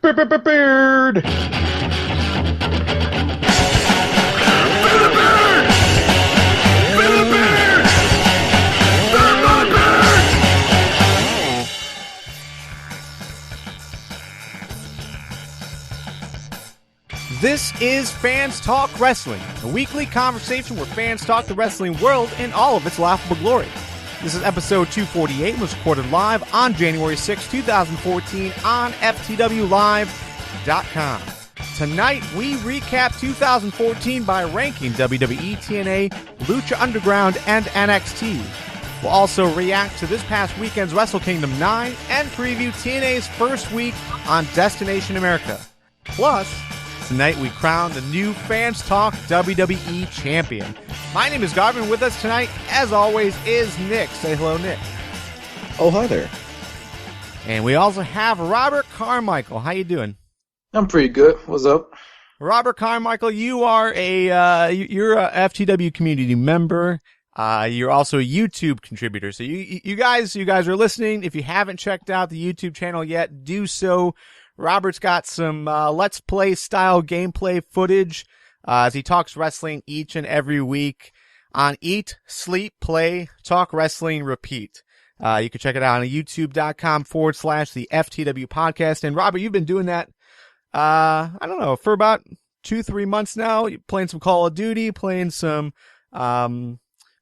Beard. This is Fans Talk Wrestling, a weekly conversation where fans talk the wrestling world in all of its laughable glory. This is episode 248 and was recorded live on January 6, 2014 on FTW248.com. Tonight, we recap 2014 by ranking WWE, TNA, Lucha Underground, and NXT. We'll also react to this past weekend's Wrestle Kingdom 9 and preview TNA's first week on Destination America. Plus, tonight we crown the new Fans Talk WWE Champion. My name is Garvin. With us tonight, as always, is Nick. Say hello, Nick. Oh, hi there. And we also have Robert Carmichael. How you doing? I'm pretty good. What's up? Robert Carmichael, you are you're a FTW community member. You're also a YouTube contributor. So you guys are listening. If you haven't checked out the YouTube channel yet, do so. Robert's got some Let's Play style gameplay footage as he talks wrestling each and every week on Eat, Sleep, Play, Talk Wrestling, Repeat. You can check it out on youtube.com/the FTW podcast. And Robert, you've been doing that, I don't know, for about 2-3 months now. You're playing some Call of Duty, playing some WWE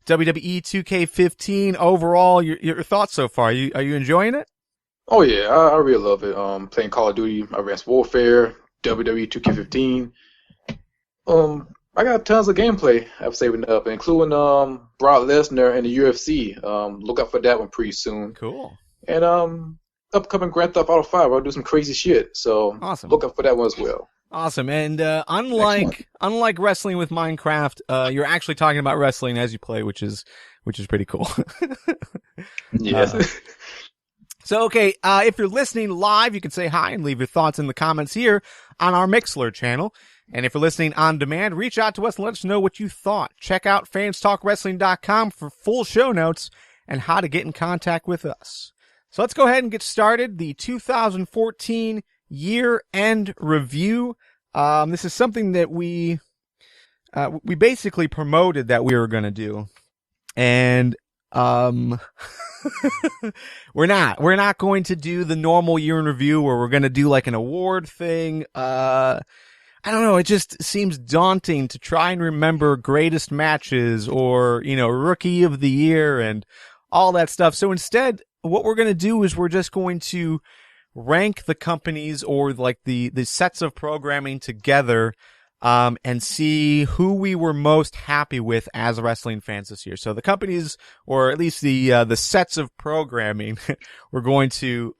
2K15. Overall, your thoughts so far? Are you enjoying it? Oh yeah, I really love it. Playing Call of Duty, Advanced Warfare, WWE 2K15. I got tons of gameplay I've saving up, including Brock Lesnar and the UFC. Look out for that one pretty soon. Cool. And upcoming Grand Theft Auto 5, I'll do some crazy shit. So awesome. Look out for that one as well. Awesome. And unlike wrestling with Minecraft, you're actually talking about wrestling as you play, which is pretty cool. Yes. So, okay, if you're listening live, you can say hi and leave your thoughts in the comments here on our Mixlr channel. And if you're listening on demand, reach out to us and let us know what you thought. Check out fanstalkwrestling.com for full show notes and how to get in contact with us. So let's go ahead and get started. The 2014 year-end review. This is something that we basically promoted that we were going to do. And we're not going to do the normal year in review where we're going to do like an award thing. I don't know. It just seems daunting to try and remember greatest matches or, rookie of the year and all that stuff. So instead, what we're going to do is we're just going to rank the companies or like the sets of programming together and see who we were most happy with as wrestling fans this year. So the companies, or at least the sets of programming we're going to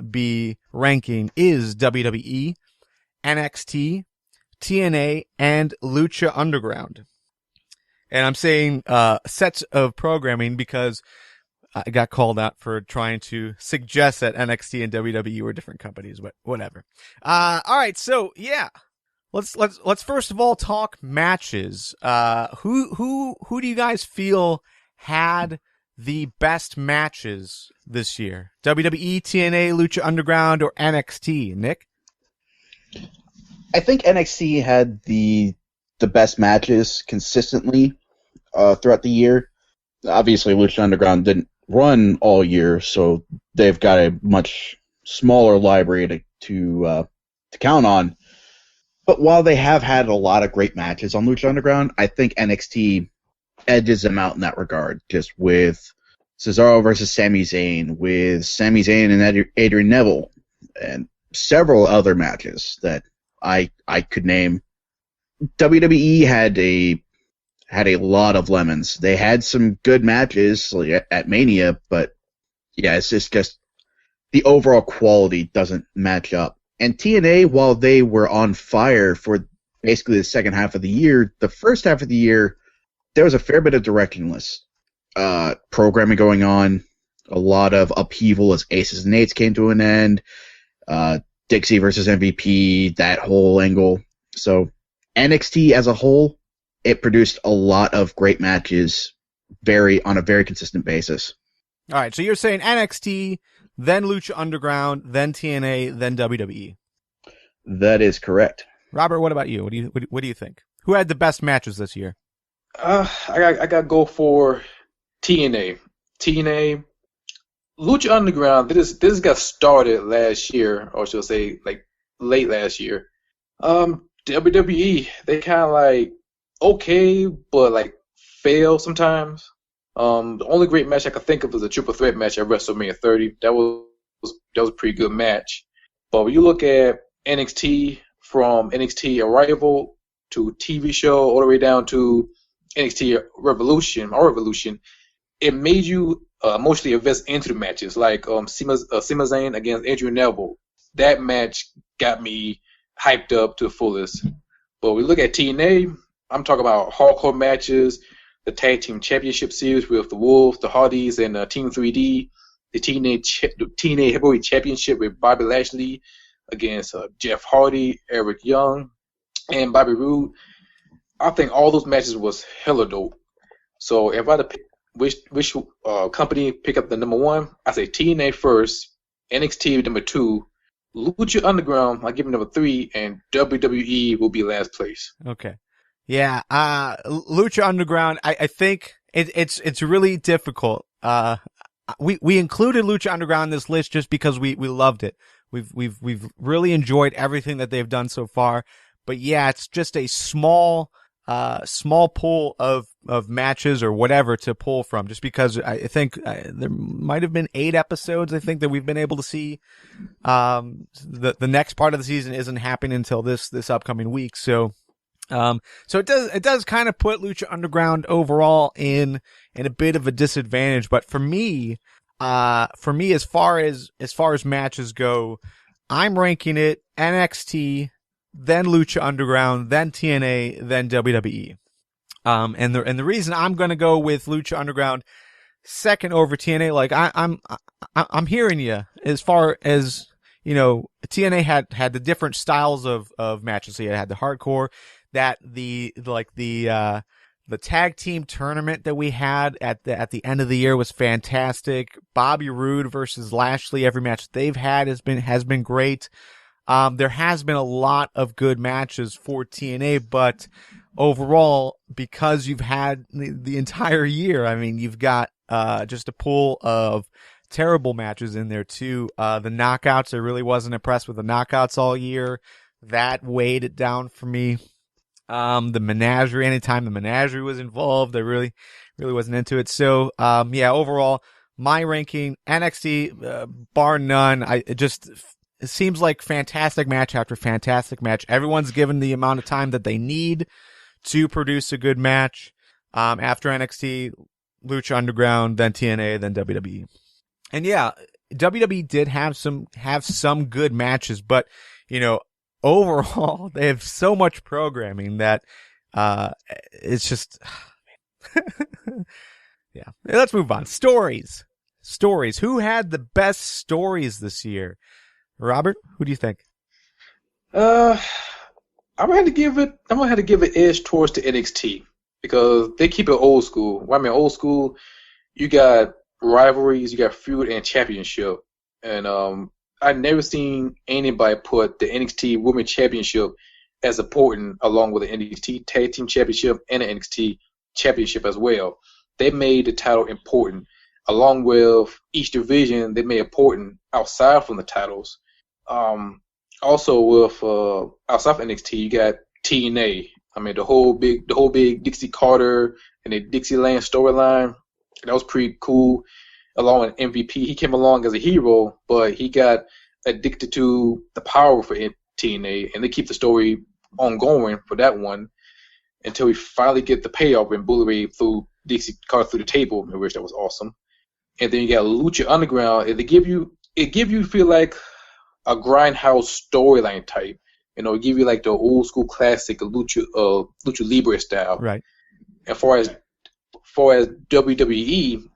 be ranking is WWE, NXT, TNA, and Lucha Underground. And I'm saying sets of programming because I got called out for trying to suggest that NXT and WWE were different companies, but whatever. All right, so yeah. Let's first of all talk matches. Who do you guys feel had the best matches this year? WWE, TNA, Lucha Underground, or NXT? Nick? I think NXT had the best matches consistently throughout the year. Obviously, Lucha Underground didn't run all year, so they've got a much smaller library to count on. But while they have had a lot of great matches on Lucha Underground, I think NXT edges them out in that regard, just with Cesaro versus Sami Zayn, with Sami Zayn and Adrian Neville, and several other matches that I could name. WWE had a lot of lemons. They had some good matches like at Mania, but yeah, it's just the overall quality doesn't match up. And TNA, while they were on fire for basically the second half of the year, the first half of the year, there was a fair bit of directionless programming going on, a lot of upheaval as Aces and Eights came to an end, Dixie versus MVP, that whole angle. So NXT as a whole, it produced a lot of great matches on a very consistent basis. All right, so you're saying NXT, then Lucha Underground, then TNA, then WWE. That is correct. Robert, what about you? What do you think? Who had the best matches this year? I got to go for TNA. TNA, Lucha Underground. This got started last year, or should I say, like late last year. WWE, they kind of like okay, but like fail sometimes. The only great match I could think of was a triple threat match at WrestleMania 30. That was a pretty good match. But when you look at NXT, from NXT Arrival to TV show all the way down to NXT Revolution, it made you emotionally invest into the matches. Like Sami Zayn against Andrew Neville. That match got me hyped up to the fullest. But we look at TNA, I'm talking about hardcore matches, the Tag Team Championship Series with the Wolves, the Hardys, and Team 3D, the TNA Heavyweight Championship with Bobby Lashley against Jeff Hardy, Eric Young, and Bobby Roode. I think all those matches was hella dope. So if I had to pick which company pick up the number one, I say TNA first, NXT number two, Lucha Underground I give it number three, and WWE will be last place. Okay. Yeah, Lucha Underground, I think it's really difficult. We included Lucha Underground in this list just because we loved it. We've really enjoyed everything that they've done so far. But yeah, it's just a small pool of matches or whatever to pull from, just because I think there might have been 8 episodes, I think, that we've been able to see. The next part of the season isn't happening until this upcoming week. So it does kind of put Lucha Underground overall in a bit of a disadvantage. But for me, as far as matches go, I'm ranking it NXT, then Lucha Underground, then TNA, then WWE. And the reason I'm going to go with Lucha Underground second over TNA, like I'm hearing you as far as, you know, TNA had the different styles of matches. So you had the hardcore, that the tag team tournament that we had at the end of the year was fantastic. Bobby Roode versus Lashley, every match they've had has been great. There has been a lot of good matches for TNA, but overall, because you've had the entire year, I mean, you've got just a pool of terrible matches in there too. The knockouts, I really wasn't impressed with the knockouts all year. That weighed it down for me. The menagerie, anytime the menagerie was involved, I really wasn't into it. So, yeah, overall, my ranking, NXT, bar none. It seems like fantastic match after fantastic match. Everyone's given the amount of time that they need to produce a good match. After NXT, Lucha Underground, then TNA, then WWE. And yeah, WWE did have some good matches, but, you know, overall, they have so much programming that it's just yeah. Let's move on. Stories. Who had the best stories this year? Robert, who do you think? I'm gonna have to give it edge towards the NXT because they keep it old school. Well, I mean, old school. You got rivalries, you got feud and championship, and I've never seen anybody put the NXT Women's Championship as important along with the NXT Tag Team Championship and the NXT Championship as well. They made the title important. Along with each division, they made it important outside from the titles. Also with outside of NXT, you got TNA. I mean, the whole big Dixie Carter and the Dixieland storyline. That was pretty cool. Along with MVP, he came along as a hero, but he got addicted to the power for TNA, and they keep the story ongoing for that one until we finally get the payoff when Bully Ray threw Dixie Carter through the table, which that was awesome. And then you got Lucha Underground, and it give you feel like a grindhouse storyline type. You know, it give you like the old school classic Lucha Libre style. Right. And far as WWE,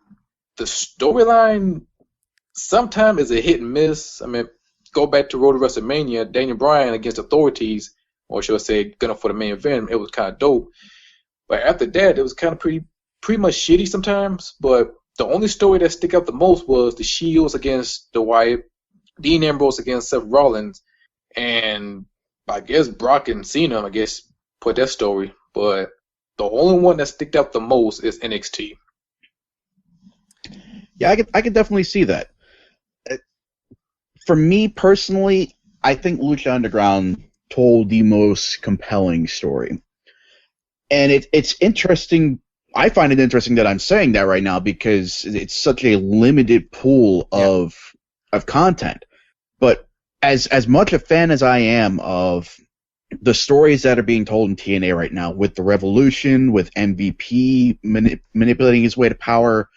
the storyline sometimes is a hit and miss. I mean, go back to Road to WrestleMania, Daniel Bryan against Authorities, or should I say, Gunner for the main event. It was kind of dope. But after that, it was kind of pretty much shitty sometimes. But the only story that stick out the most was the Shields against the Wyatt, Dean Ambrose against Seth Rollins, and I guess Brock and Cena, I guess, put that story. But the only one that sticked out the most is NXT. Yeah, I could definitely see that. For me personally, I think Lucha Underground told the most compelling story. And it's interesting. I find it interesting that I'm saying that right now because it's such a limited pool of content. But as much a fan as I am of the stories that are being told in TNA right now, with the Revolution, with MVP manipulating his way to power,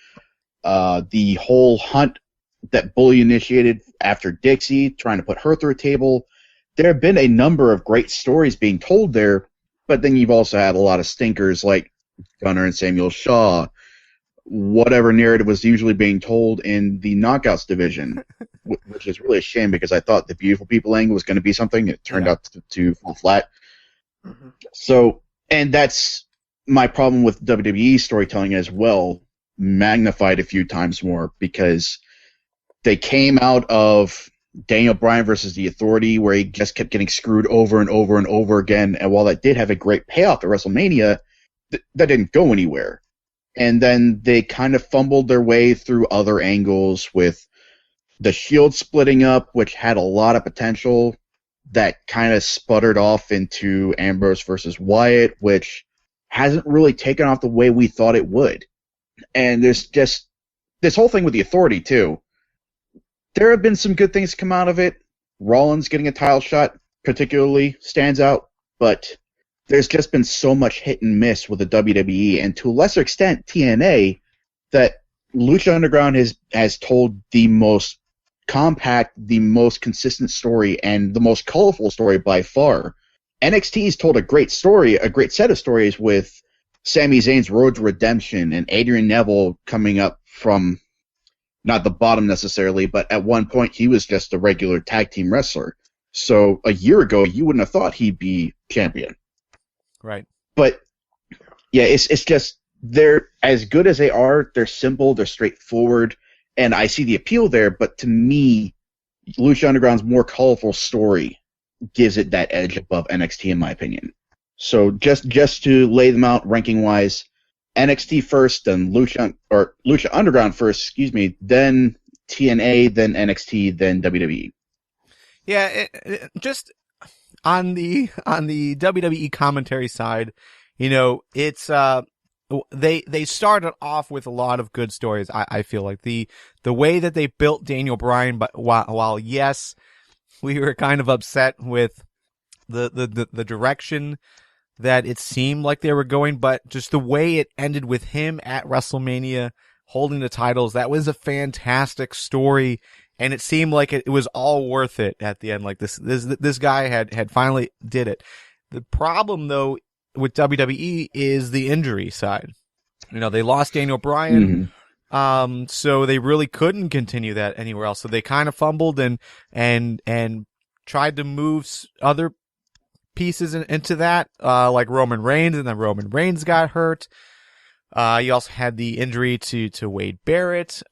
the whole hunt that Bully initiated after Dixie, trying to put her through a table, there have been a number of great stories being told there, but then you've also had a lot of stinkers like Gunner and Samuel Shaw, whatever narrative was usually being told in the Knockouts division, which is really a shame because I thought the Beautiful People angle was going to be something. It turned out to fall flat. Mm-hmm. So, and that's my problem with WWE storytelling as well, magnified a few times more, because they came out of Daniel Bryan versus The Authority, where he just kept getting screwed over and over and over again. And while that did have a great payoff at WrestleMania, that didn't go anywhere. And then they kind of fumbled their way through other angles with the Shield splitting up, which had a lot of potential, that kind of sputtered off into Ambrose versus Wyatt, which hasn't really taken off the way we thought it would. And there's just this whole thing with The Authority, too. There have been some good things come out of it. Rollins getting a title shot particularly stands out, but there's just been so much hit and miss with the WWE, and to a lesser extent TNA, that Lucha Underground has told the most compact, the most consistent story, and the most colorful story by far. NXT has told a great story, a great set of stories with Sami Zayn's road to redemption and Adrian Neville coming up from not the bottom necessarily, but at one point he was just a regular tag team wrestler. So a year ago, you wouldn't have thought he'd be champion. Right. But yeah, it's just, they're as good as they are, they're simple, they're straightforward, and I see the appeal there, but to me, Lucha Underground's more colorful story gives it that edge above NXT in my opinion. So just to lay them out ranking wise, NXT first, then Lucha Underground first, then TNA, then NXT, then WWE. Yeah, just on the WWE commentary side, it's they started off with a lot of good stories. I feel like the way that they built Daniel Bryan, but while yes, we were kind of upset with the direction that it seemed like they were going, but just the way it ended with him at WrestleMania holding the titles, that was a fantastic story. And it seemed like it was all worth it at the end. Like this guy had finally did it. The problem though with WWE is the injury side. They lost Daniel Bryan. Mm-hmm. So they really couldn't continue that anywhere else. So they kind of fumbled and tried to move other pieces into that, like Roman Reigns, and then Roman Reigns got hurt. You also had the injury to Wade Barrett.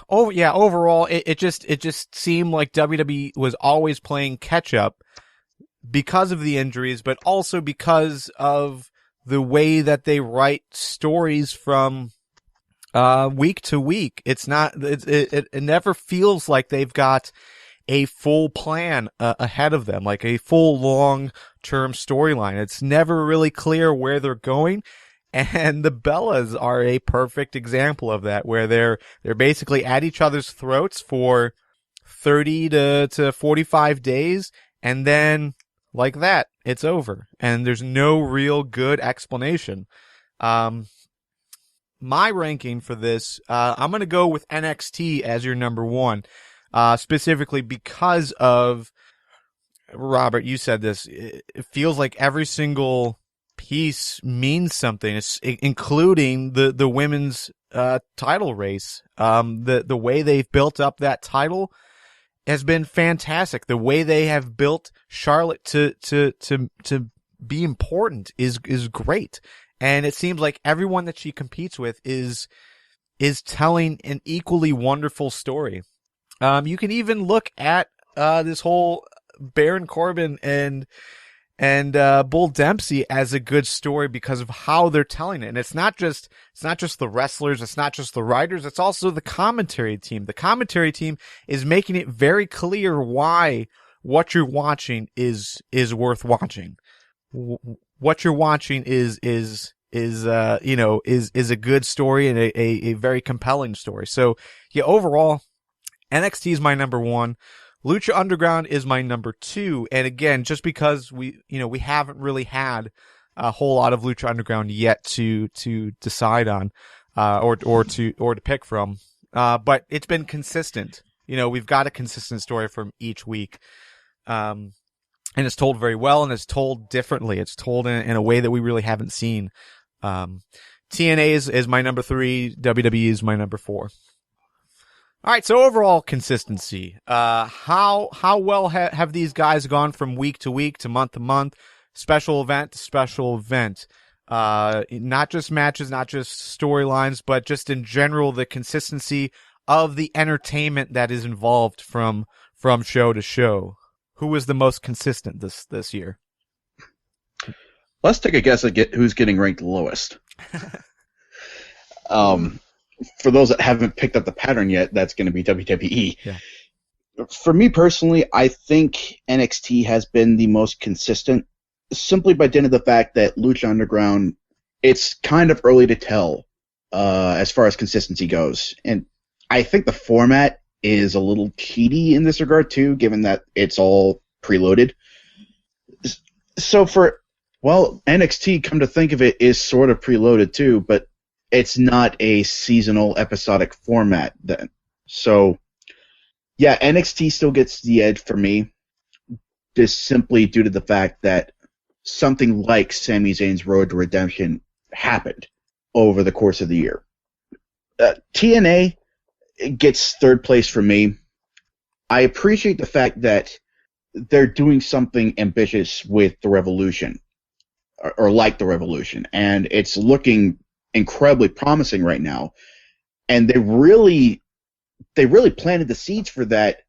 Overall, it just seemed like WWE was always playing catch up because of the injuries, but also because of the way that they write stories from week to week. It's not, it never feels like they've got a full plan ahead of them, like a full long-term storyline. It's never really clear where they're going. And the Bellas are a perfect example of that, where they're basically at each other's throats for 30 to 45 days, and then like that, it's over. And there's no real good explanation. My ranking for this, I'm going to go with NXT as your number one, specifically because of, Robert, you said this, it feels like every single piece means something, including the women's title race. The way they've built up that title has been fantastic. The way they have built Charlotte to be important is great. And it seems like everyone that she competes with is telling an equally wonderful story. You can even look at this whole Baron Corbin and Bull Dempsey as a good story because of how they're telling it. And it's not just the wrestlers, it's not just the writers, it's also the commentary team. The commentary team is making it very clear why what you're watching is worth watching. What you're watching is a good story and a very compelling story. So yeah, overall, NXT is my number one. Lucha Underground is my number two. And again, just because we haven't really had a whole lot of Lucha Underground yet to decide on, or to pick from. But it's been consistent. We've got a consistent story from each week. And it's told very well, and it's told differently. It's told in a way that we really haven't seen. TNA is my number three. WWE is my number four. All right, so overall consistency. How well have these guys gone from week to week to month, special event to special event? Not just matches, not just storylines, but just in general the consistency of the entertainment that is involved from show to show. Who was the most consistent this year? Let's take a guess at who's getting ranked lowest. For those that haven't picked up the pattern yet, that's going to be WWE. Yeah. For me personally, I think NXT has been the most consistent, simply by dint of the fact that Lucha Underground, it's kind of early to tell as far as consistency goes. And I think the format is a little cheaty in this regard too, given that it's all preloaded. So NXT, come to think of it, is sort of preloaded too, but it's not a seasonal episodic format then. So, yeah, NXT still gets the edge for me, just simply due to the fact that something like Sami Zayn's Road to Redemption happened over the course of the year. TNA gets third place for me. I appreciate the fact that they're doing something ambitious with the Revolution, or like the Revolution, and it's looking incredibly promising right now. And they really planted the seeds for that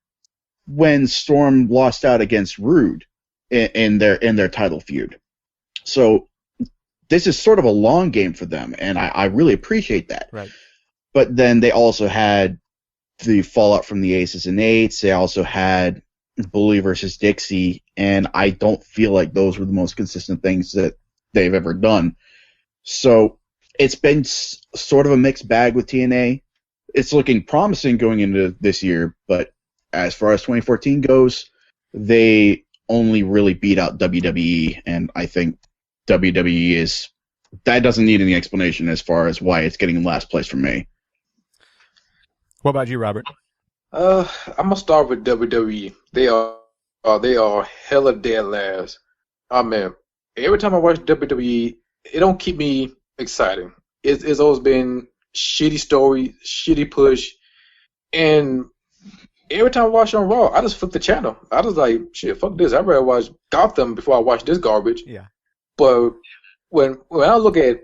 when Storm lost out against Rude in their title feud. So this is sort of a long game for them, and I really appreciate that. Right. But then they also had the fallout from the Aces and Eights. They also had Bully versus Dixie, and I don't feel like those were the most consistent things that they've ever done. So it's been sort of a mixed bag with TNA. It's looking promising going into this year, but as far as 2014 goes, they only really beat out WWE, and I think WWE that doesn't need any explanation as far as why it's getting in last place for me. What about you, Robert? I'm gonna start with WWE. They are hella dead last. Oh man, every time I watch WWE, it don't keep me exciting. It's always been shitty story, shitty push, and every time I watch on Raw, I just flip the channel. I just like, shit, fuck this. I'd rather watch Gotham before I watch this garbage. Yeah. But when I look at,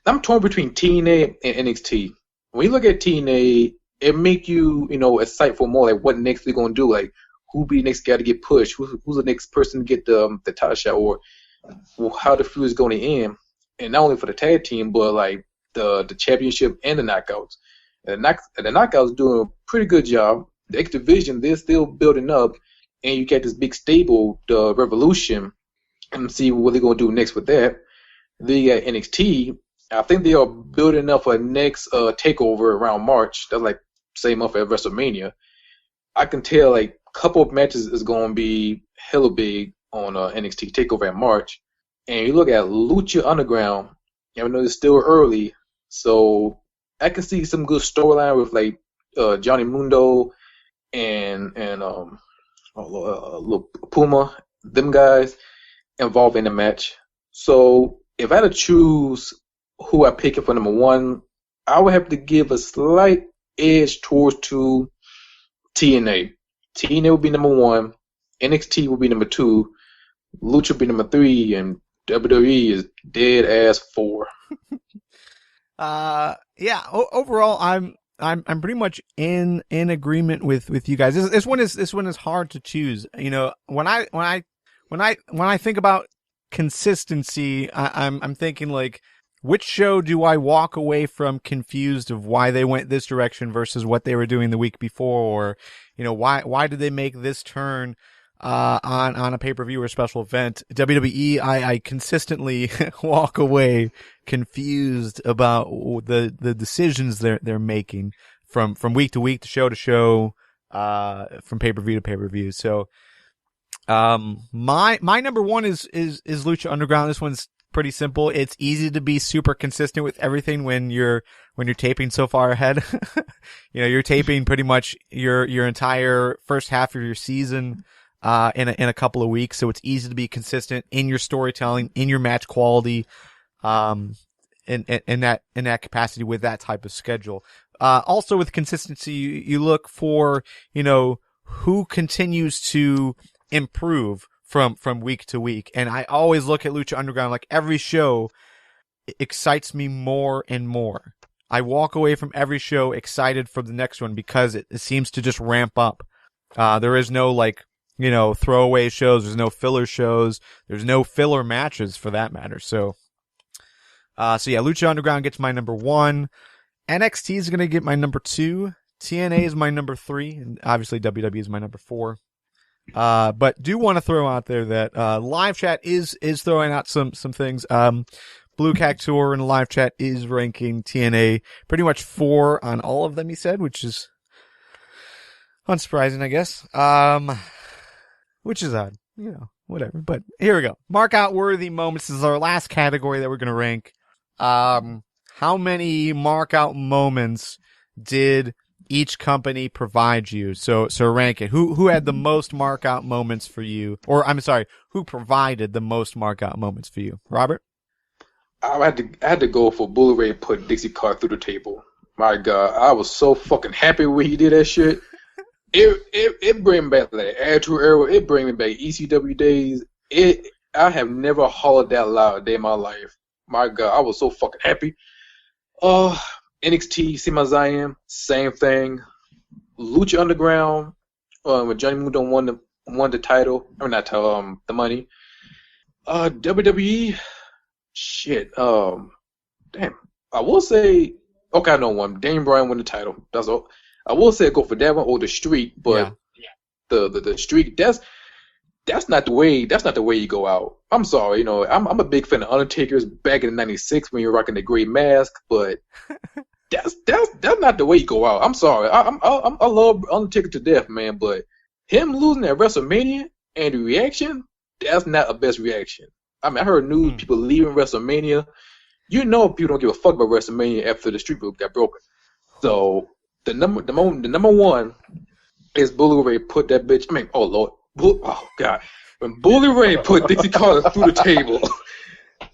I'm torn between TNA and NXT. When you look at TNA, it make you excited for more, like what next we gonna do, like who be the next guy to get pushed, who's the next person to get the title shot, or how the feud is going to end, and not only for the tag team, but like the championship and the knockouts. And the knockouts doing a pretty good job. The X Division, they're still building up, and you get this big stable, the Revolution, and see what they're gonna do next with that. The NXT, I think they are building up for next takeover around March. That's like same month as WrestleMania. I can tell like a couple of matches is going to be hella big on NXT takeover in March. And you look at Lucha Underground, I know it's still early, so I can see some good storyline with like Johnny Mundo and Puma, them guys involved in the match. So if I had to choose who I pick for number one, I would have to give a slight edge towards to TNA. TNA would be number one, NXT would be number two, Lucha would be number three, and WWE is dead ass four. Overall, I'm I'm pretty much in agreement with you guys. This one is hard to choose. You know, when I think about consistency, I'm thinking like, which show do I walk away from confused of why they went this direction versus what they were doing the week before, or, you know, why did they make this turn on a pay-per-view or a special event? WWE, I consistently walk away confused about the decisions they're making from week to week, to show, from pay-per-view to pay-per-view. So, my number one is Lucha Underground. This one's pretty simple. It's easy to be super consistent with everything when you're taping so far ahead. You know, you're taping pretty much your entire first half of your season in a couple of weeks, so it's easy to be consistent in your storytelling, in your match quality, in that capacity with that type of schedule. Also with consistency, you look for, you know, who continues to improve from week to week. And I always look at Lucha Underground, like every show excites me more and more. I walk away from every show excited for the next one because it seems to just ramp up. There is no, like, you know, throwaway shows. There's no filler shows. There's no filler matches for that matter. So yeah, Lucha Underground gets my number one. NXT is going to get my number two. TNA is my number three. And obviously WWE is my number four. But do want to throw out there that, live chat is throwing out some things. Blue Cactuar in the live chat is ranking TNA pretty much 4 on all of them, he said, which is unsurprising, I guess. Which is odd, you know, whatever. But here we go. Mark out worthy moments. This is our last category that we're going to rank. How many mark out moments did each company provide you? So rank it. Who had the most mark out moments for you? Or I'm sorry, who provided the most mark out moments for you? Robert? I had to go for Bully Ray put Dixie Carter through the table. My God, I was so fucking happy when he did that shit. It bring me back like Attitude Era. It bring me back ECW days. I have never hollered that loud a day in my life. My God, I was so fucking happy. NXT, Sima Zayn, same thing. Lucha Underground, when Johnny Mundo won the title, or not title, the money. WWE, shit. Damn. I will say, okay, I know one. Daniel Bryan won the title. That's all. I will say go for that one or the streak, but the streak, that's not the way. That's not the way you go out. I'm sorry, you know, I'm a big fan of Undertaker's back in '96 when you're rocking the gray mask, but that's not the way you go out. I'm sorry. I love Undertaker to death, man, but him losing at WrestleMania and the reaction, that's not a best reaction. I mean, I heard news people leaving WrestleMania. You know, people don't give a fuck about WrestleMania after the streak got broken. So the number one is Bully Ray put that bitch. I mean, oh Lord, oh God, when Bully Ray put Dixie Carter through the table,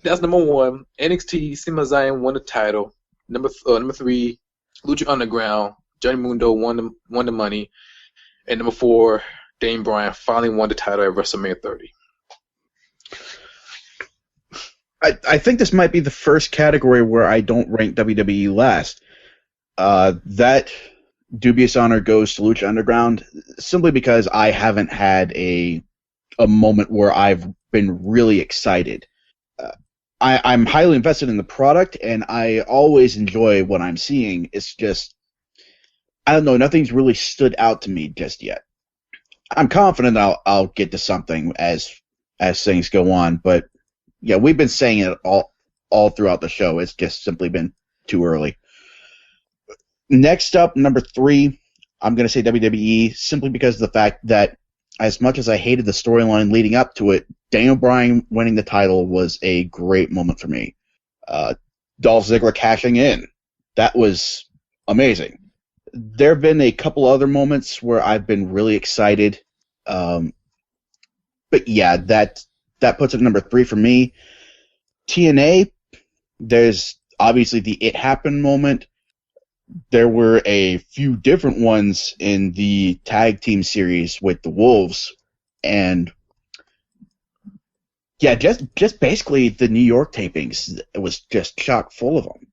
that's number one. NXT, Sima Zayn won the title. Number 3, Lucha Underground, Johnny Mundo won the money, and number 4, Daniel Bryan finally won the title at WrestleMania 30. I think this might be the first category where I don't rank WWE last. That dubious honor goes to Lucha Underground simply because I haven't had a moment where I've been really excited. I'm highly invested in the product, and I always enjoy what I'm seeing. It's just, I don't know, nothing's really stood out to me just yet. I'm confident I'll get to something as things go on, but yeah, we've been saying it all throughout the show. It's just simply been too early. Next up, number 3, I'm going to say WWE, simply because of the fact that as much as I hated the storyline leading up to it, Daniel Bryan winning the title was a great moment for me. Dolph Ziggler cashing in. That was amazing. There have been a couple other moments where I've been really excited. But yeah, that puts it at number 3 for me. TNA, there's obviously the It Happened moment. There were a few different ones in the tag team series with the Wolves, and yeah, just basically the New York tapings. It was just chock full of them.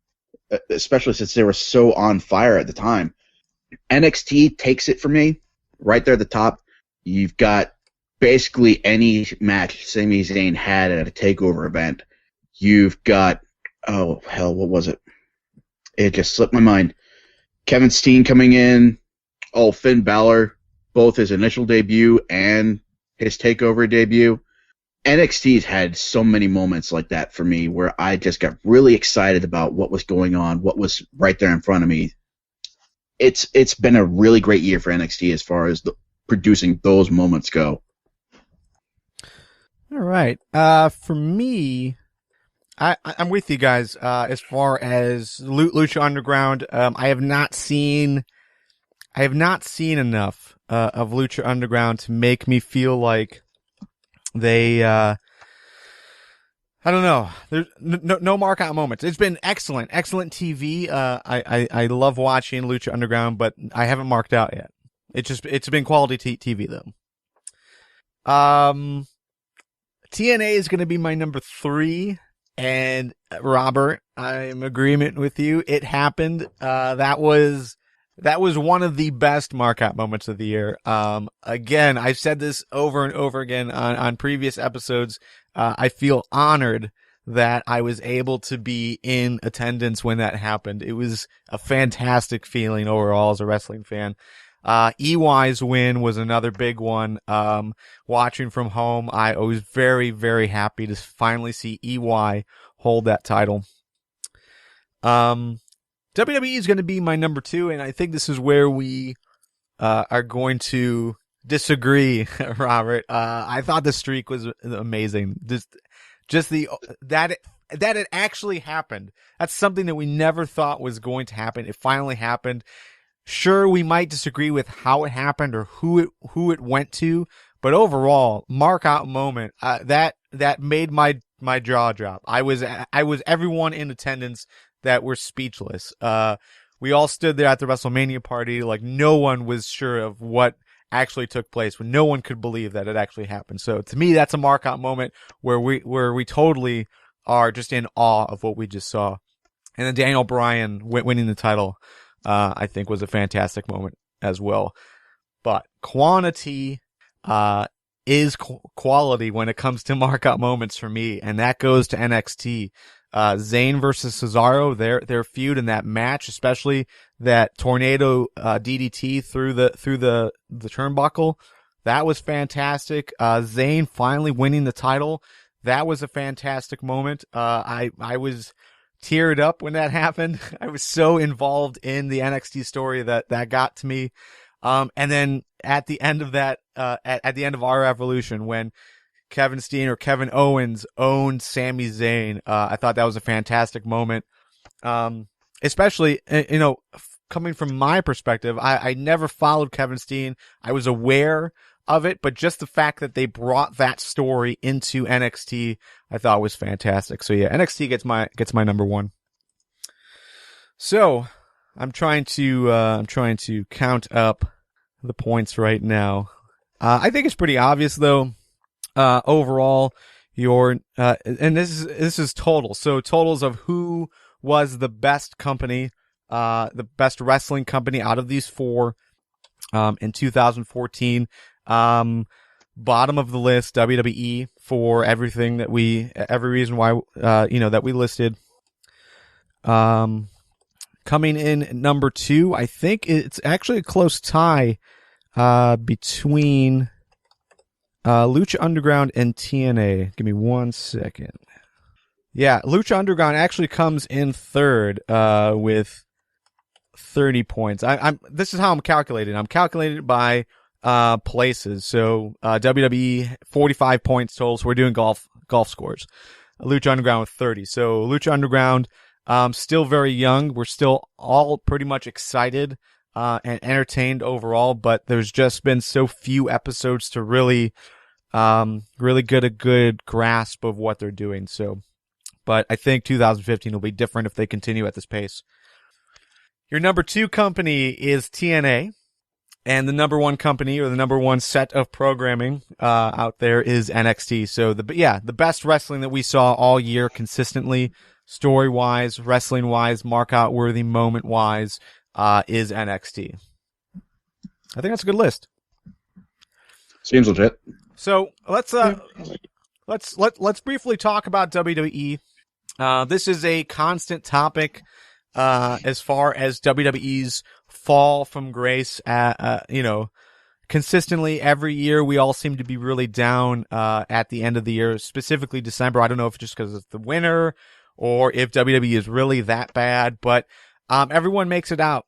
especially since they were so on fire at the time. NXT takes it for me, right there at the top. You've got basically any match Sami Zayn had at a TakeOver event. You've got, oh, hell, what was it? It just slipped my mind. Kevin Steen coming in. Oh, Finn Balor, both his initial debut and his TakeOver debut. NXT's had so many moments like that for me where I just got really excited about what was going on, what was right there in front of me. It's been a really great year for NXT as far as producing those moments go. All right. For me, I'm with you guys. As far as Lucha Underground, I have not seen enough of Lucha Underground to make me feel like they. I don't know. There's no mark out moments. It's been excellent TV. I love watching Lucha Underground, but I haven't marked out yet. It's been quality TV though. TNA is going to be my number 3. And Robert, I'm in agreement with you. It happened. That was one of the best mark-out moments of the year. Again, I've said this over and over again on previous episodes. I feel honored that I was able to be in attendance when that happened. It was a fantastic feeling overall as a wrestling fan. EY's win was another big one. Watching from home, I was very, very happy to finally see EY hold that title. WWE is going to be my number 2, and I think this is where we are going to disagree, Robert. I thought the streak was amazing. Just that it actually happened. That's something that we never thought was going to happen. It finally happened. Sure, we might disagree with how it happened or who it went to, but overall, mark out moment, that made my jaw drop. I was everyone in attendance that were speechless. We all stood there at the WrestleMania party like no one was sure of what actually took place, when no one could believe that it actually happened. So to me, that's a mark out moment where we totally are just in awe of what we just saw. And then Daniel Bryan winning the title, I think was a fantastic moment as well. But quantity is quality when it comes to mark-out moments for me, and that goes to NXT. Zayn versus Cesaro, their feud in that match, especially that tornado DDT through the turnbuckle, that was fantastic. Zayn finally winning the title, that was a fantastic moment. I was teared up when that happened. I was so involved in the NXT story that got to me. And then at the end of that, at the end of our evolution, when Kevin Steen or Kevin Owens owned Sami Zayn, I thought that was a fantastic moment. Especially, coming from my perspective, I never followed Kevin Steen. I was aware of it, but just the fact that they brought that story into NXT, I thought was fantastic. So yeah, NXT gets my number 1. So I'm trying to count up the points right now. I think it's pretty obvious though. Overall, and this is total. So totals of who was the best company, the best wrestling company out of these 4, in 2014. Bottom of the list, WWE, for every reason why, that we listed. Coming in number 2, I think it's actually a close tie, between, Lucha Underground and TNA. Give me 1 second. Yeah, Lucha Underground actually comes in 3rd, with 30 points. This is how I'm calculating. I'm calculating it by places. So WWE 45 points total. So we're doing golf scores. Lucha Underground with 30. So Lucha Underground, still very young. We're still all pretty much excited and entertained overall, but there's just been so few episodes to really get a good grasp of what they're doing. So, but I think 2015 will be different if they continue at this pace. Your number 2 company is TNA, and the number 1 company, or the number 1 set of programming out there, is NXT. So the best wrestling that we saw all year consistently. story-wise, wrestling-wise, mark-out-worthy, moment-wise, is NXT. I think that's a good list. Seems legit. So let's briefly talk about WWE. This is a constant topic as far as WWE's fall from grace. Consistently every year we all seem to be really down at the end of the year, specifically December. I don't know if it's just because it's the winter or if WWE is really that bad, but everyone makes it out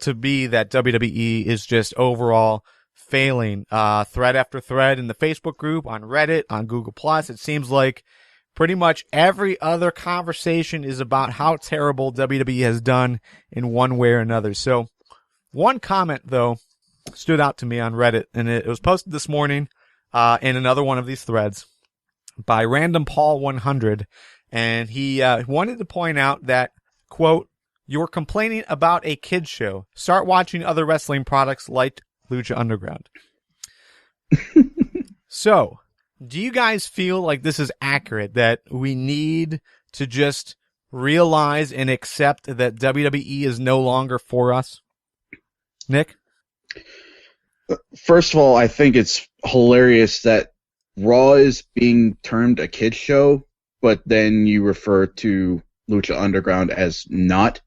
to be that WWE is just overall failing. Thread after thread in the Facebook group, on Reddit, on Google Plus, it seems like pretty much every other conversation is about how terrible WWE has done in one way or another. So one comment, though, stood out to me on Reddit, and it was posted this morning in another one of these threads by Random Paul 100, and he wanted to point out that, quote, "You're complaining about a kid's show. Start watching other wrestling products like Lucha Underground." So, do you guys feel like this is accurate, that we need to just realize and accept that WWE is no longer for us? Nick? First of all, I think it's hilarious that Raw is being termed a kid's show, but then you refer to Lucha Underground as not.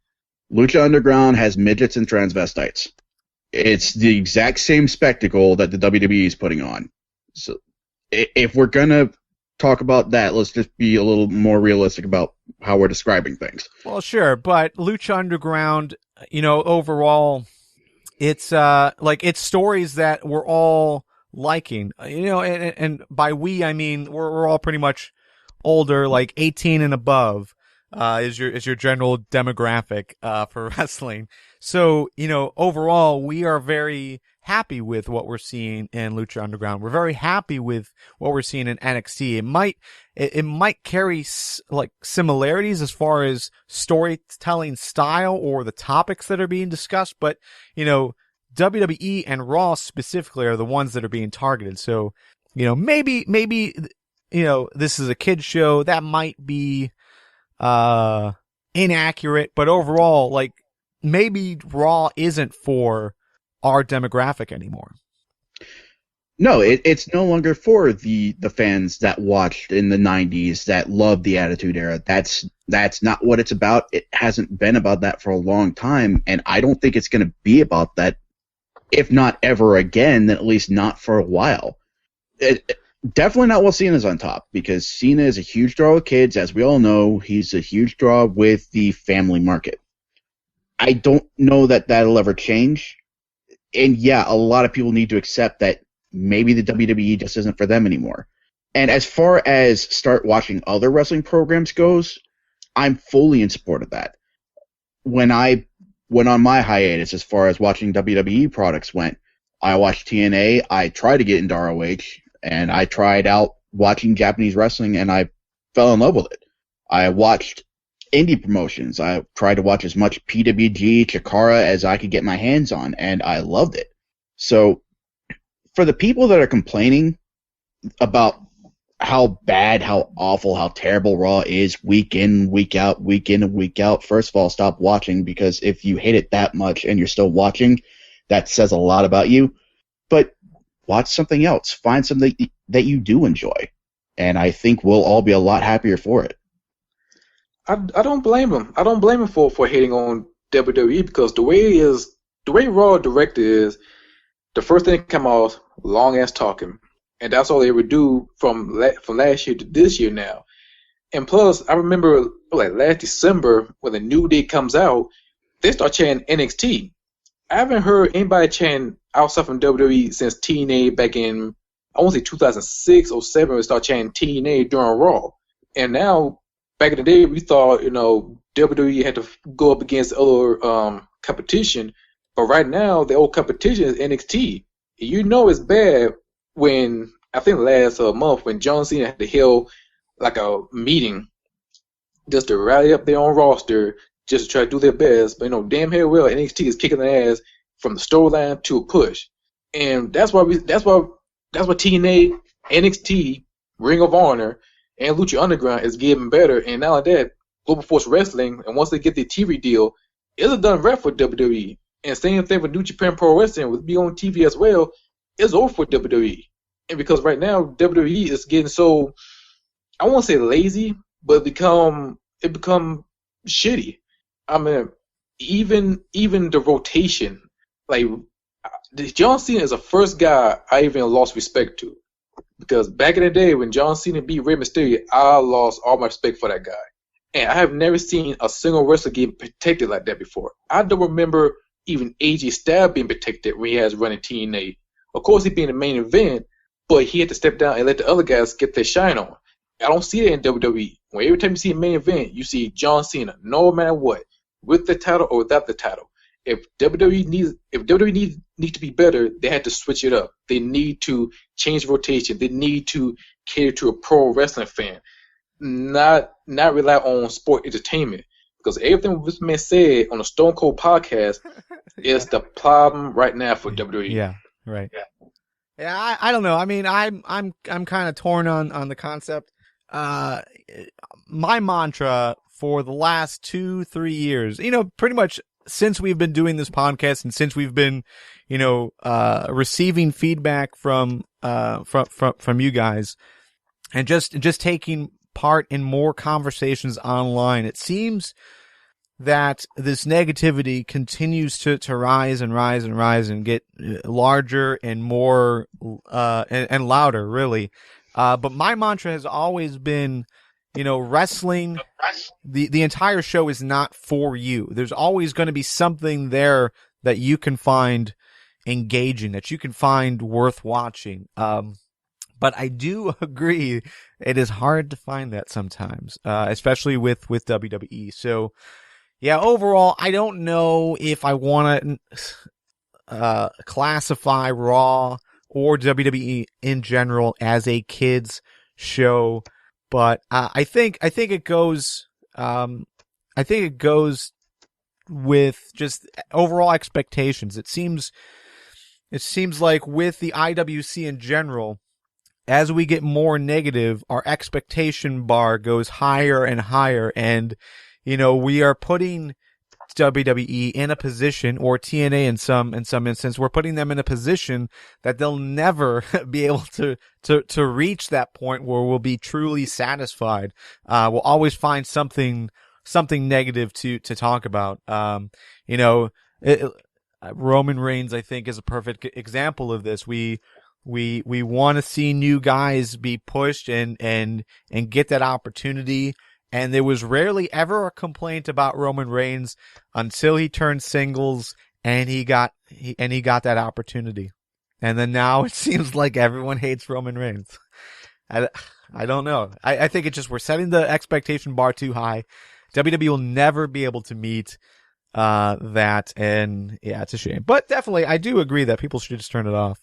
Lucha Underground has midgets and transvestites. It's the exact same spectacle that the WWE is putting on. So if we're going to talk about that, let's just be a little more realistic about how we're describing things. Well, sure, but Lucha Underground, overall, it's it's stories that we're all liking, and by we I mean we're all pretty much older, like 18 and above, is your general demographic for wrestling. So overall we are very happy with what we're seeing in Lucha Underground. We're very happy with what we're seeing in NXT. It might carry similarities as far as storytelling style or the topics that are being discussed, but WWE and Raw specifically are the ones that are being targeted. So maybe this is a kid's show. That might be inaccurate, but overall, maybe Raw isn't for our demographic anymore. No, it's no longer for the fans that watched in the 90s, that loved the Attitude Era. That's not what it's about. It hasn't been about that for a long time, and I don't think it's going to be about that, if not ever again, then at least not for a while. Definitely not while Cena's on top, because Cena is a huge draw with kids. As we all know, he's a huge draw with the family market. I don't know that that'll ever change. And yeah, a lot of people need to accept that maybe the WWE just isn't for them anymore. And as far as start watching other wrestling programs goes, I'm fully in support of that. When I went on my hiatus as far as watching WWE products went, I watched TNA, I tried to get into ROH, and I tried out watching Japanese wrestling, and I fell in love with it. I watched indie promotions. I tried to watch as much PWG, Chikara as I could get my hands on, and I loved it. So for the people that are complaining about how bad, how awful, how terrible Raw is week in, week out, week in and week out, first of all, stop watching, because if you hate it that much and you're still watching, that says a lot about you. But watch something else. Find something that you do enjoy. And I think we'll all be a lot happier for it. I don't blame him. I don't blame him for hating on WWE, because the way Raw directed is the first thing come out long ass talking, and that's all they would do from last year to this year now. And plus, I remember last December when the New Day comes out, they start chanting NXT. I haven't heard anybody chant outside from WWE since TNA back in, I want to say 2006 or 7, we start chanting TNA during Raw. And now, back in the day, we thought, WWE had to go up against other competition. But right now, the old competition is NXT. It's bad when, I think last month, when John Cena had to hold a meeting just to rally up their own roster, just to try to do their best. But, damn hell well, NXT is kicking their ass from the storyline to a push. And that's why TNA, NXT, Ring of Honor, and Lucha Underground is getting better. And not only that, Global Force Wrestling, and once they get the TV deal, it's a done rep for WWE. And same thing with New Japan Pro Wrestling, with be on TV as well, it's over for WWE. And because right now WWE is getting so, I won't say lazy, but it become shitty. I mean, even the rotation, like John Cena is the first guy I even lost respect to, because back in the day when John Cena beat Rey Mysterio, I lost all my respect for that guy, and I have never seen a single wrestler get protected like that before. I don't remember even AJ Styles being protected when he has running TNA. Of course, he being the main event, but he had to step down and let the other guys get their shine on. I don't see that in WWE. When every time you see a main event, you see John Cena, no matter what, with the title or without the title. If WWE needs to be better, they had to switch it up. They need to change rotation. They need to cater to a pro wrestling fan, not rely on sport entertainment. Because everything this man said on the Stone Cold podcast is the problem right now for WWE. Yeah, right. Yeah, I don't know. I mean, I'm kind of torn on the concept. My mantra for the last 2-3 years, pretty much since we've been doing this podcast and since we've been, receiving feedback from you guys and just taking part in more conversations online, it seems that this negativity continues to rise and rise and rise and get larger and more and louder, really. But my mantra has always been, wrestling, the entire show is not for you. There's always going to be something there that you can find engaging, that you can find worth watching. But I do agree it is hard to find that sometimes, especially with WWE. So, yeah, overall, I don't know if I want to classify Raw or WWE in general as a kids show, but I think it goes with just overall expectations. It seems like with the IWC in general, as we get more negative, our expectation bar goes higher and higher, and we are putting WWE in a position, or TNA in some instance, we're putting them in a position that they'll never be able to reach that point where we'll be truly satisfied. We'll always find something negative to talk about. Roman Reigns, I think, is a perfect example of this. We want to see new guys be pushed and get that opportunity. And there was rarely ever a complaint about Roman Reigns until he turned singles and he got that opportunity. And then now it seems like everyone hates Roman Reigns. I don't know. I think it's just we're setting the expectation bar too high. WWE will never be able to meet that, and yeah, it's a shame. But definitely, I do agree that people should just turn it off.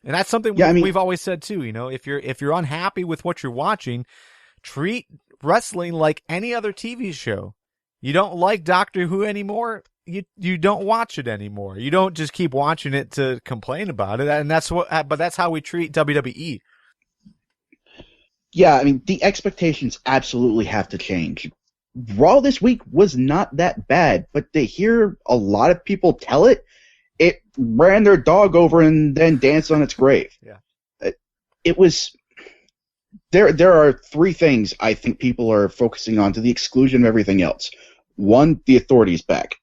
And that's something we've always said too. If you're unhappy with what you're watching, treat wrestling like any other TV show. You don't like Doctor Who anymore, you don't watch it anymore. You don't just keep watching it to complain about it, and that's how we treat WWE. Yeah, I mean, the expectations absolutely have to change. Raw this week was not that bad, but to hear a lot of people tell it ran their dog over and then danced on its grave. Yeah. It was... There are three things I think people are focusing on to the exclusion of everything else. One, the authority's back.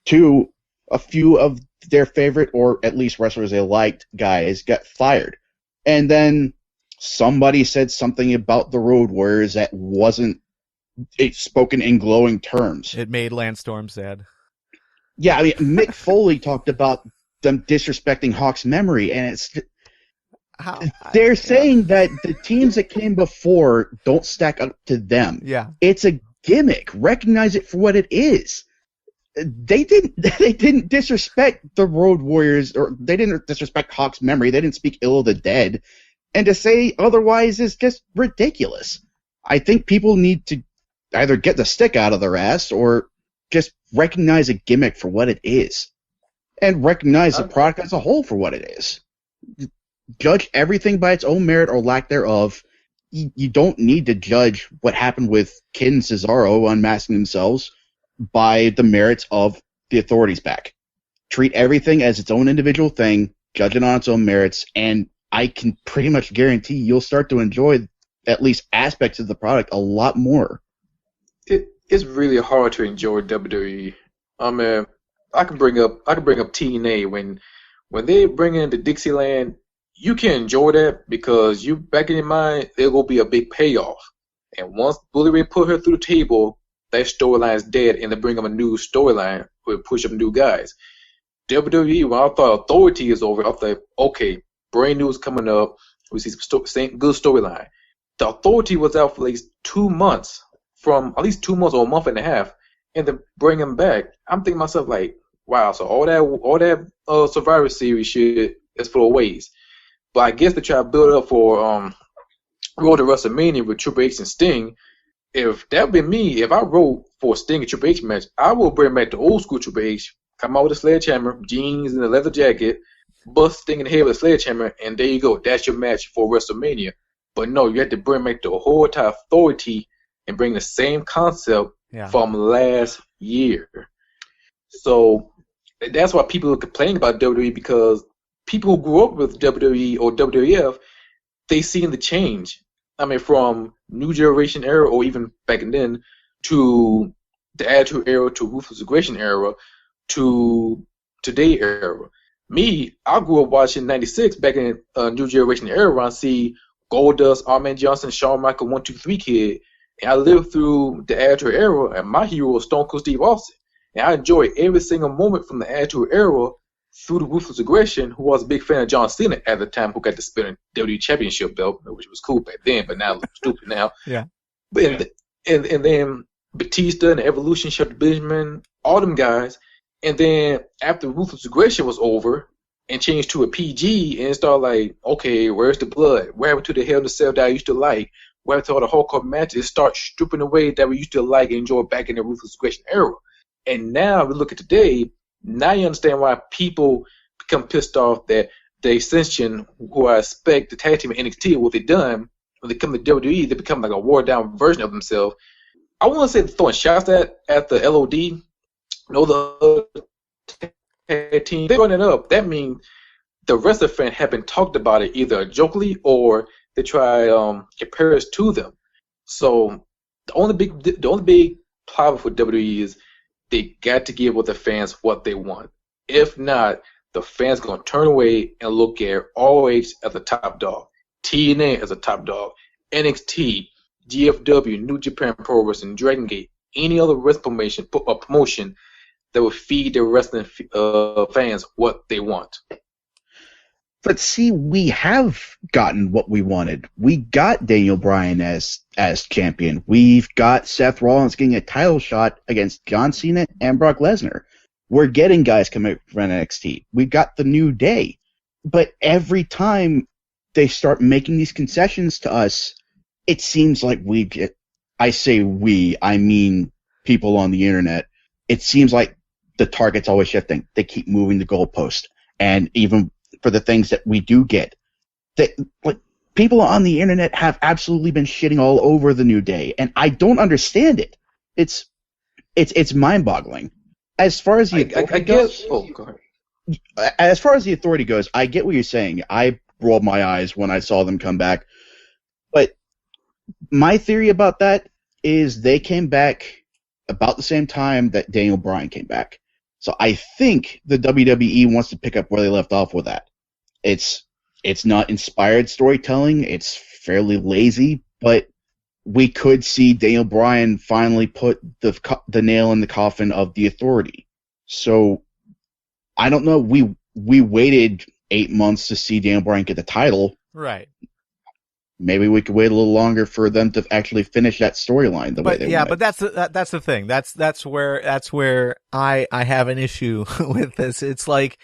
Two, a few of their favorite, or at least wrestlers they liked, guys got fired. And then somebody said something about the Road Warriors that wasn't spoken in glowing terms. It made Lance Storm sad. Yeah, I mean, Mick Foley talked about them disrespecting Hawk's memory, and it's... They're saying that the teams that came before don't stack up to them. Yeah. It's a gimmick. Recognize it for what it is. They didn't disrespect the Road Warriors, or they didn't disrespect Hawk's memory. They didn't speak ill of the dead. And to say otherwise is just ridiculous. I think people need to either get the stick out of their ass or just recognize a gimmick for what it is. And recognize the product as a whole for what it is. Judge everything by its own merit or lack thereof, you don't need to judge what happened with Kid and Cesaro unmasking themselves by the merits of the Authority's back. Treat everything as its own individual thing, judge it on its own merits, and I can pretty much guarantee you'll start to enjoy at least aspects of the product a lot more. It's really hard to enjoy WWE. I mean, I can bring up TNA when they bring in the Dixieland. You can enjoy that because you back in your mind there will be a big payoff. And once Bully Ray put her through the table, that storyline is dead, and they bring up a new storyline with push up new guys. WWE, when I thought Authority is over, I thought, okay, brand new is coming up. We see some good storyline. The Authority was out for at least 2 months, or a month and a half, and then bring them back. I'm thinking to myself like, wow, so all that Survivor Series shit is full of waste. But I guess they try to build up for Road to WrestleMania with Triple H and Sting. If that would be me, if I wrote for a Sting and Triple H match, I will bring back the old school Triple H, come out with a sledgehammer, jeans and a leather jacket, bust Sting in the head with a sledgehammer, and there you go. That's your match for WrestleMania. But no, you have to bring back the whole entire Authority and bring the same concept from last year. So that's why people are complaining about WWE, because people who grew up with WWE or WWF, they seen the change. I mean, from New Generation era, or even back then, to the Attitude era, to Ruthless Aggression era, to today era. Me, I grew up watching '96 back in New Generation era. I see Goldust, Arman Johnson, Shawn Michael, 1, 2, 3 Kid, and I lived through the Attitude era, and my hero was Stone Cold Steve Austin. And I enjoyed every single moment from the Attitude era through the Ruthless Aggression, who was a big fan of John Cena at the time, who got the spinning WWE Championship belt, which was cool back then, but now it looks stupid now. Yeah. But and then Batista and Evolution, Shelton Benjamin, all them guys. And then after Ruthless Aggression was over and changed to a PG, and it started like, okay, where's the blood? Where happened to the Hell in a Cell that I used to like? Where happened to all the hardcore matches? Start stripping away that we used to like and enjoy back in the Ruthless Aggression era. And now we look at today. Now you understand why people become pissed off that the Ascension, who I expect the tag team in NXT, what they've done, when they come to WWE, they become like a watered down version of themselves. I want to say they're throwing shots at the LOD. No, the tag team, they run it up. That means the rest of the fans have been talked about it either jokingly or they try compare us to them. So the only big problem for WWE is they got to give the fans what they want. If not, the fans are going to turn away and look at ROH as a top dog, TNA as a top dog, NXT, GFW, New Japan Pro Wrestling, Dragon Gate, any other wrestling promotion that will feed their wrestling fans what they want. But see, we have gotten what we wanted. We got Daniel Bryan as champion. We've got Seth Rollins getting a title shot against John Cena and Brock Lesnar. We're getting guys coming from NXT. We've got the New Day. But every time they start making these concessions to us, it seems like I say we, I mean people on the internet. It seems like the target's always shifting. They keep moving the goalpost. And even for the things that we do get, people on the internet have absolutely been shitting all over the New Day, and I don't understand it. It's mind-boggling. As far as the Authority goes, go ahead. As far as the Authority goes, I get what you're saying. I rolled my eyes when I saw them come back, but my theory about that is they came back about the same time that Daniel Bryan came back. So I think the WWE wants to pick up where they left off with that. It's not inspired storytelling. It's fairly lazy, but we could see Daniel Bryan finally put the nail in the coffin of the Authority. So I don't know. We waited 8 months to see Daniel Bryan get the title. Right. Maybe we could wait a little longer for them to actually finish that storyline the way they wanted. But that's the thing. That's where I have an issue with this. It's like,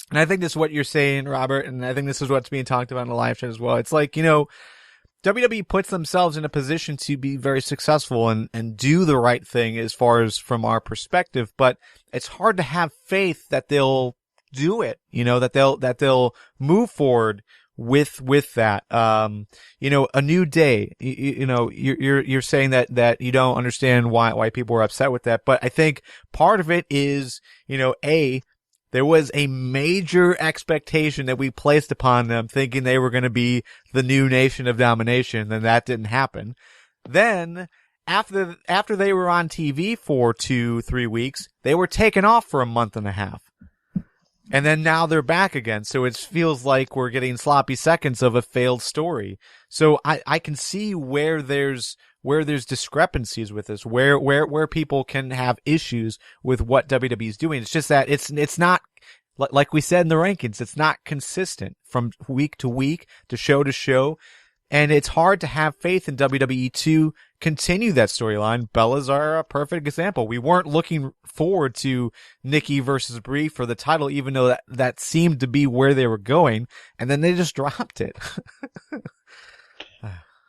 and I think this is what you're saying, Robert, and I think this is what's being talked about in the live chat as well. It's like, WWE puts themselves in a position to be very successful and do the right thing as far as from our perspective, but it's hard to have faith that they'll do it, that they'll move forward with that. A new day. You're saying that you don't understand why people were upset with that, but I think part of it is, there was a major expectation that we placed upon them, thinking they were going to be the new Nation of Domination, and that didn't happen. Then, after they were on TV for 2-3 weeks, they were taken off for a month and a half. And then now they're back again, so it feels like we're getting sloppy seconds of a failed story. So I can see where there's discrepancies with this, where people can have issues with what WWE is doing. It's just that it's not, like we said in the rankings, it's not consistent from week to show, and it's hard to have faith in WWE to continue that storyline. Bellas are a perfect example. We weren't looking forward to Nikki versus Brie for the title, even though that seemed to be where they were going, and then they just dropped it.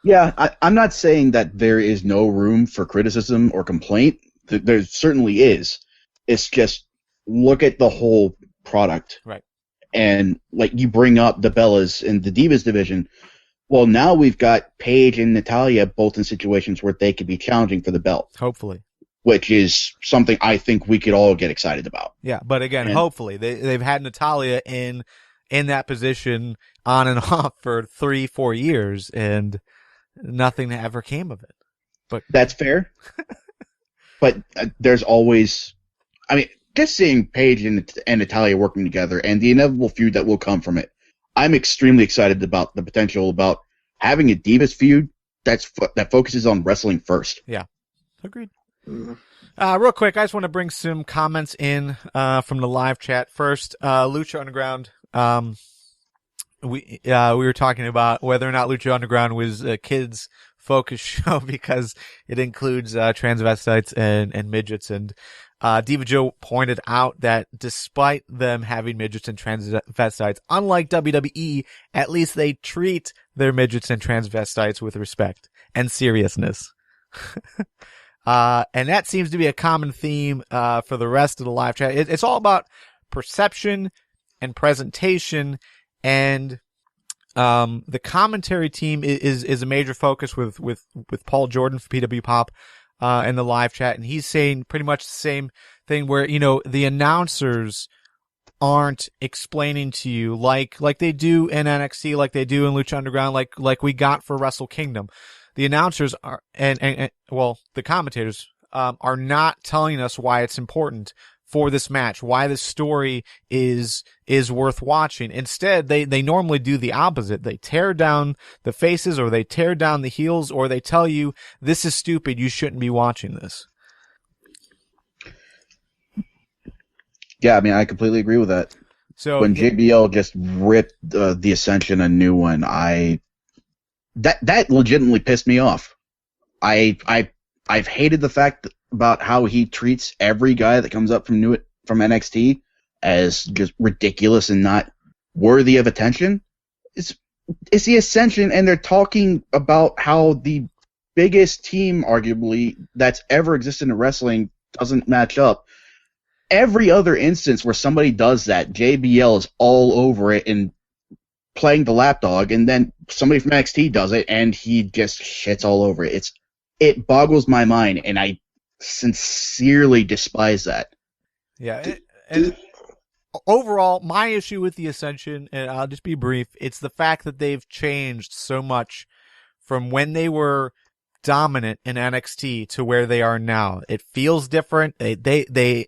Yeah, I'm not saying that there is no room for criticism or complaint. There certainly is. It's just, look at the whole product. Right. And like you bring up the Bellas in the Divas division, well, now we've got Paige and Natalya both in situations where they could be challenging for the belt. Hopefully. Which is something I think we could all get excited about. Yeah, but again, hopefully. They've had Natalya in that position on and off for 3-4 years, and nothing ever came of it. But that's fair. But there's always, just seeing Paige and Natalya working together and the inevitable feud that will come from it, I'm extremely excited about the potential about having a Divas feud that focuses on wrestling first. Yeah, agreed. Real quick, I just want to bring some comments in from the live chat. First, Lucha Underground. We were talking about whether or not Lucha Underground was a kids focused show because it includes transvestites and midgets, and Diva Joe pointed out that despite them having midgets and transvestites, unlike WWE, at least they treat their midgets and transvestites with respect and seriousness. And that seems to be a common theme for the rest of the live chat. It's all about perception and presentation, and the commentary team is a major focus with Paul Jordan for PW Pop in the live chat, and he's saying pretty much the same thing where, the announcers aren't explaining to you like they do in NXT, like they do in Lucha Underground, like we got for Wrestle Kingdom. The announcers are, and the commentators are not telling us why it's important for this match, why this story is worth watching. Instead, they normally do the opposite. They tear down the faces, or they tear down the heels, or they tell you, this is stupid, you shouldn't be watching this. Yeah, I completely agree with that. So when JBL just ripped the Ascension a new one, that legitimately pissed me off. I've hated the fact about how he treats every guy that comes up from NXT as just ridiculous and not worthy of attention. It's the Ascension, and they're talking about how the biggest team, arguably, that's ever existed in wrestling doesn't match up. Every other instance where somebody does that, JBL is all over it and playing the lapdog, and then somebody from NXT does it, and he just shits all over it. It boggles my mind, and I sincerely despise that. Yeah, and overall, my issue with the Ascension, and I'll just be brief, it's the fact that they've changed so much from when they were dominant in NXT to where they are now. It feels different. They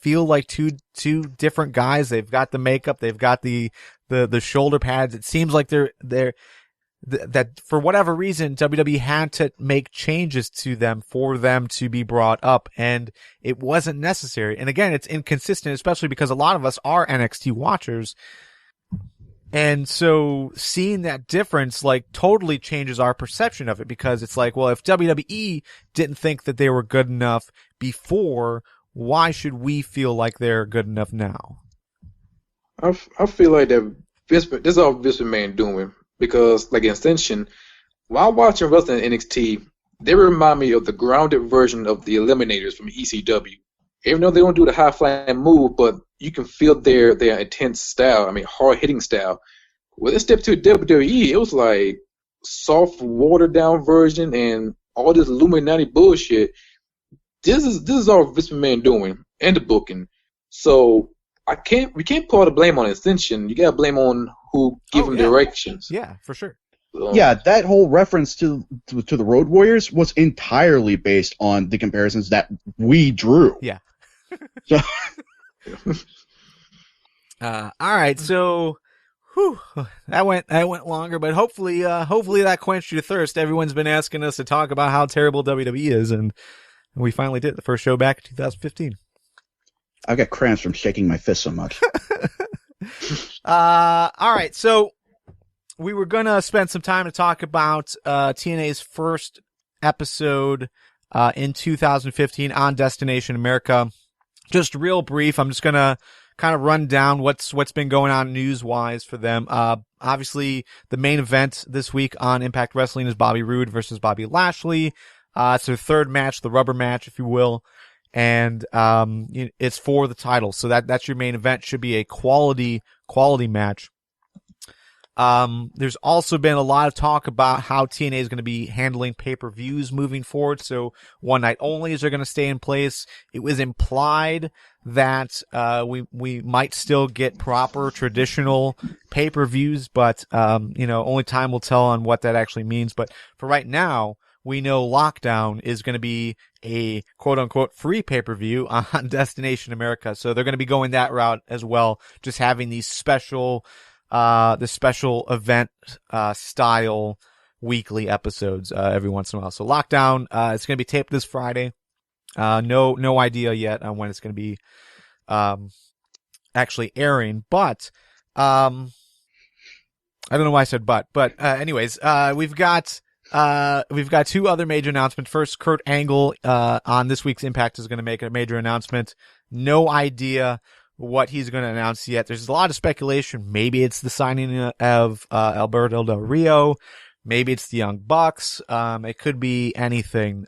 feel like two different guys. They've got the makeup, they've got the shoulder pads. It seems like that for whatever reason, WWE had to make changes to them for them to be brought up, and it wasn't necessary. And again, it's inconsistent, especially because a lot of us are NXT watchers. And so seeing that difference totally changes our perception of it, because it's like, well, if WWE didn't think that they were good enough before, why should we feel like they're good enough now? I feel like that this is all Vince McMahon doing, because like Ascension, while watching wrestling in NXT, they remind me of the grounded version of the Eliminators from ECW. Even though they don't do the high flying move, but you can feel their intense style. Hard hitting style. When they stepped to WWE, it was like soft, watered down version and all this Illuminati bullshit. This is all Vince McMahon doing and the booking. So we can't put all the blame on Ascension. You gotta blame on who give him directions. Yeah, for sure. Yeah, that whole reference to the Road Warriors was entirely based on the comparisons that we drew. Yeah. So, all right, so that went longer, but hopefully that quenched your thirst. Everyone's been asking us to talk about how terrible WWE is, and we finally did the first show back in 2015. I got cramps from shaking my fist so much. All right, so we were gonna spend some time to talk about TNA's first episode in 2015 on Destination America. Just real brief. I'm just gonna kind of run down what's been going on news-wise for them. Obviously, the main event this week on Impact Wrestling is Bobby Roode versus Bobby Lashley. It's their third match, the rubber match, if you will. And it's for the title. So that's your main event. Should be a quality match. There's also been a lot of talk about how TNA is going to be handling pay-per-views moving forward. So one night onlys are going to stay in place. It was implied that we might still get proper traditional pay-per-views, but only time will tell on what that actually means. But for right now, we know Lockdown is going to be a quote-unquote free pay-per-view on Destination America. So they're going to be going that route as well, just having these special event style weekly episodes every once in a while. So Lockdown, it's going to be taped this Friday. No idea yet on when it's going to be actually airing, but I don't know why I said but anyways, we've got two other major announcements. First, Kurt Angle on this week's Impact is going to make a major announcement. No idea what he's going to announce yet. There's a lot of speculation. Maybe it's the signing of Alberto Del Rio. Maybe it's the Young Bucks. It could be anything.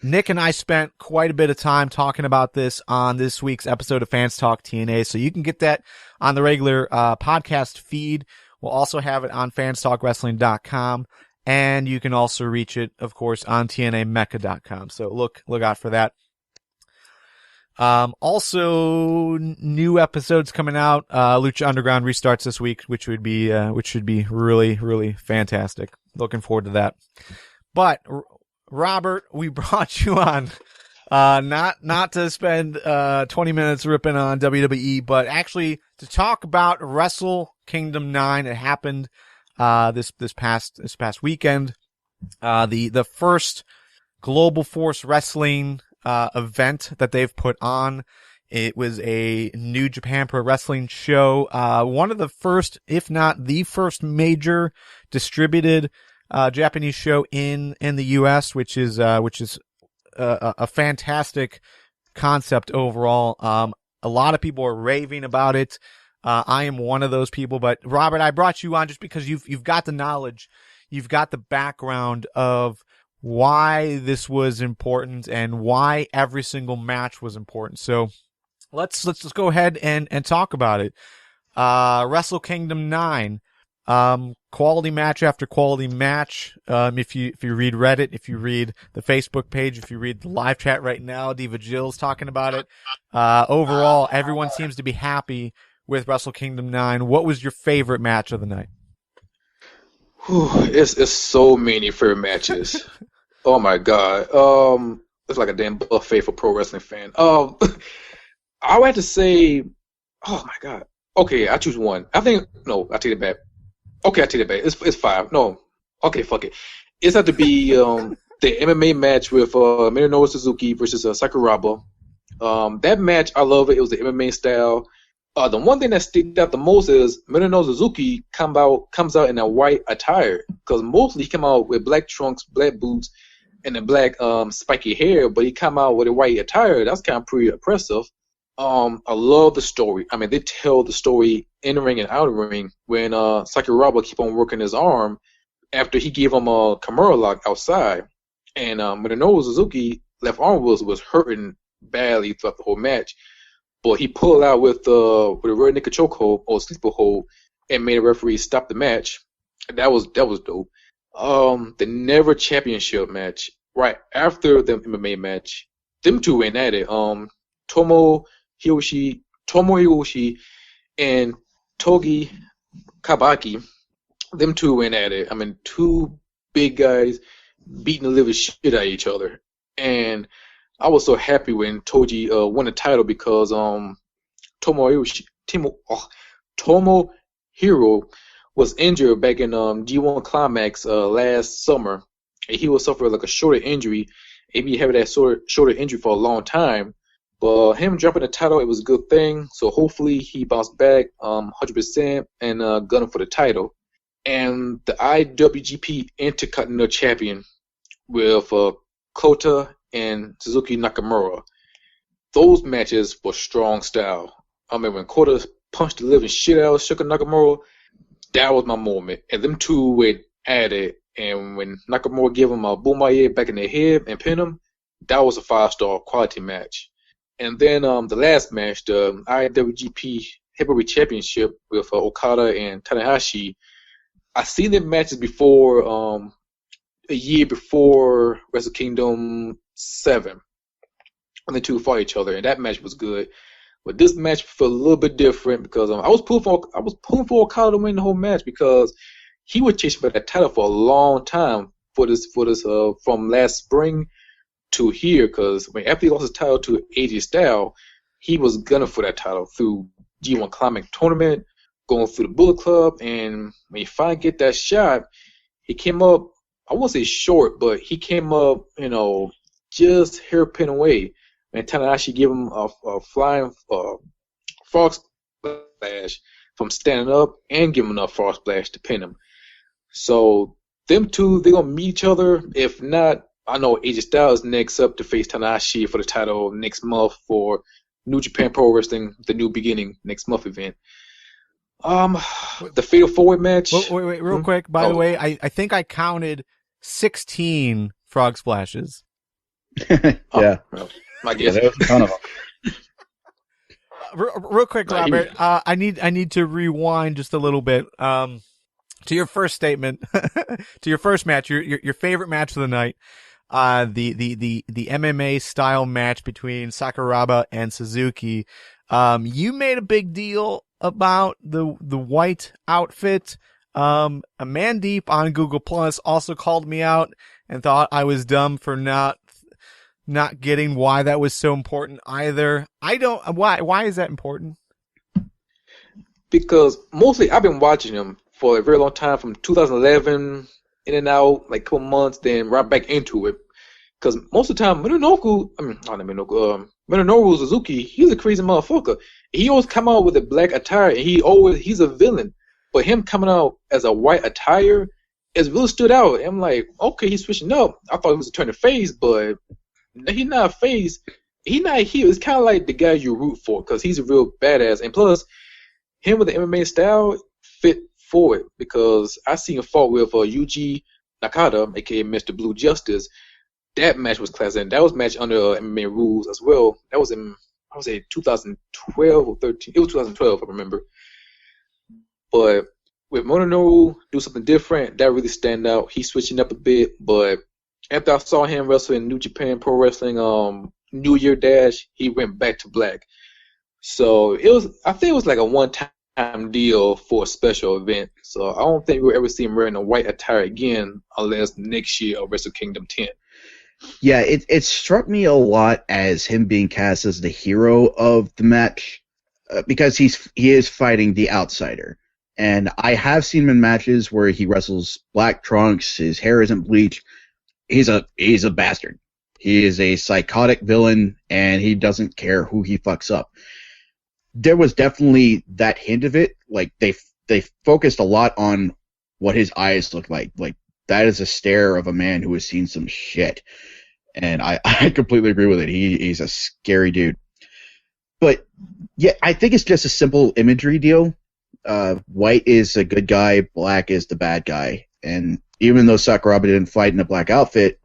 Nick and I spent quite a bit of time talking about this on this week's episode of Fans Talk TNA, so you can get that on the regular podcast feed. We'll also have it on fanstalkwrestling.com, and you can also reach it, of course, on TNAMecca.com. So look out for that. Also new episodes coming out. Lucha Underground restarts this week, which should be really, really fantastic. Looking forward to that. But Robert, we brought you on, not to spend, 20 minutes ripping on WWE, but actually to talk about Wrestle Kingdom 9. It happened, this past weekend. The first Global Force Wrestling event that they've put on. It was a New Japan Pro Wrestling show. One of the first, if not the first major distributed Japanese show in the US, which is a fantastic concept overall. A lot of people are raving about it. I am one of those people, but Robert, I brought you on just because you've got the knowledge, you've got the background of why this was important and why every single match was important. So let's go ahead and talk about it. Wrestle Kingdom 9, quality match after quality match. If you read Reddit, if you read the Facebook page, if you read the live chat right now, Diva Jill's talking about it. Overall, everyone seems to be happy with Wrestle Kingdom 9. What was your favorite match of the night? It's so many favorite matches. Oh my god. It's like a damn buffet for pro wrestling fan. I would have to say, oh my god. Okay, I choose one. I take it back. Okay, I take it back. It's five. No. Okay, fuck it. It's have to be the MMA match with Minoru Suzuki versus Sakuraba. That match, I love it. It was the MMA style. The one thing that sticks out the most is Minoru Suzuki comes out in a white attire, because mostly he come out with black trunks, black boots, and then black spiky hair, but he come out with a white attire. That's kind of pretty impressive. I love the story. I mean, they tell the story in the ring and out of the ring when Sakuraba keep on working his arm after he gave him a Kimura lock outside, and Minoru Suzuki left arm was hurting badly throughout the whole match. But he pulled out with a rear naked chokehold or sleeper hold, and made a referee stop the match. That was dope. The Never Championship match, right after the MMA match, them two went at it. Tomo Hiroshi and Togi Kabaki, them two went at it. I mean, two big guys beating the living shit out of each other. And I was so happy when Toji won the title because Tomohiro was injured back in G1 Climax last summer. And he was suffering like a shoulder injury. He'd been having that shoulder injury for a long time. But him dropping the title, it was a good thing. So hopefully he bounced back 100% and gunning for the title. And the IWGP Intercontinental Champion with Kota and Suzuki Nakamura. Those matches were strong style. I mean, when Kota punched the living shit out of Shuka Nakamura, that was my moment. And them two went at it. And when Nakamura gave him a Boomaye back in the head and pinned him, that was a 5-star quality match. And then the last match, the IWGP Heavyweight Championship with Okada and Tanahashi, I seen them matches before, a year before Wrestle Kingdom 7. And the two fought each other, and that match was good. But this match felt a little bit different because I was pulling for Okada to win the whole match because he was chasing for that title for a long time for this from last spring to here. Because after he lost his title to AJ Styles, he was gunning for that title through G1 Climax tournament, going through the Bullet Club, and when he finally get that shot, he came up. I won't say short, but he came up, just hairpin away. And Tanahashi gave him a flying frog splash from standing up and give him a frog splash to pin him. So them two, they're going to meet each other. If not, I know AJ Styles next up to face Tanahashi for the title next month for New Japan Pro Wrestling, the New Beginning next month event. The Fatal 4-Way match. Wait, real quick. By the way, I think I counted 16 frog splashes. Yeah. Well, I guess. Yeah, there was a ton of them. Real quick, Robert. I need to rewind just a little bit. To your first statement, to your first match, your favorite match of the night, the MMA style match between Sakuraba and Suzuki. You made a big deal about the white outfit. Mandeep on Google Plus also called me out and thought I was dumb for not getting why that was so important either. Why is that important? Because mostly I've been watching him for a very long time, from 2011 in and out, like a couple months, then right back into it. Because most of the time, Minoru Suzuki, he's a crazy motherfucker. He always come out with a black attire, and he's a villain. But him coming out as a white attire, it's really stood out. I'm like, okay, he's switching up. I thought he was a turn of face, but he's not a face. He's not a heel. It's kind of like the guy you root for because he's a real badass. And plus, him with the MMA style fit for it because I seen him fought with Yuji Nakata, aka Mr. Blue Justice. That match was classic, and that was a match under MMA rules as well. That was in, I would say, 2012 or 13. It was 2012, I remember. But with Minoru do something different, that really stand out. He's switching up a bit, but after I saw him wrestle in New Japan Pro Wrestling New Year Dash, he went back to black. So I think it was like a one-time deal for a special event. So I don't think we'll ever see him wearing a white attire again unless next year at Wrestle Kingdom 10. Yeah, it struck me a lot as him being cast as the hero of the match because he is fighting the outsider. And I have seen him in matches where he wrestles black trunks, his hair isn't bleached. He's a bastard. He is a psychotic villain, and he doesn't care who he fucks up. There was definitely that hint of it. Like they focused a lot on what his eyes look like. Like that is a stare of a man who has seen some shit. And I completely agree with it. He's a scary dude. But yeah, I think it's just a simple imagery deal. White is a good guy, black is the bad guy. And even though Sakuraba didn't fight in a black outfit,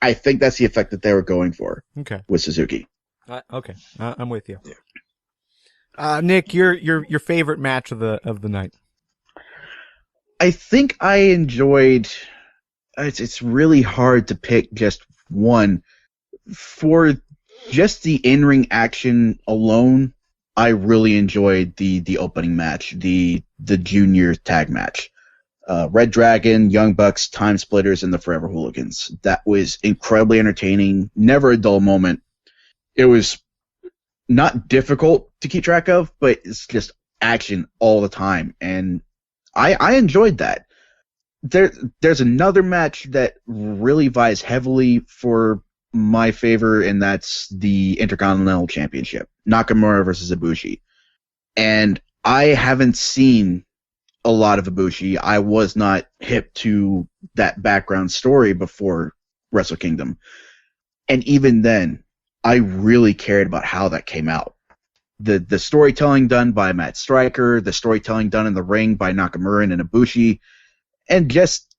I think that's the effect that they were going for. Okay. With Suzuki. Okay, I'm with you. Yeah. Nick, your favorite match of the night? I think I enjoyed. It's really hard to pick just one. For just the in-ring action alone, I really enjoyed the opening match, the junior tag match. Red Dragon, Young Bucks, Time Splitters, and the Forever Hooligans. That was incredibly entertaining. Never a dull moment. It was not difficult to keep track of, but it's just action all the time, and I enjoyed that. There's another match that really vies heavily for my favor, and that's the Intercontinental Championship, Nakamura versus Ibushi. And I haven't seen a lot of Ibushi. I was not hip to that background story before Wrestle Kingdom. And even then, I really cared about how that came out. The storytelling done by Matt Stryker, the storytelling done in the ring by Nakamura and Ibushi, and just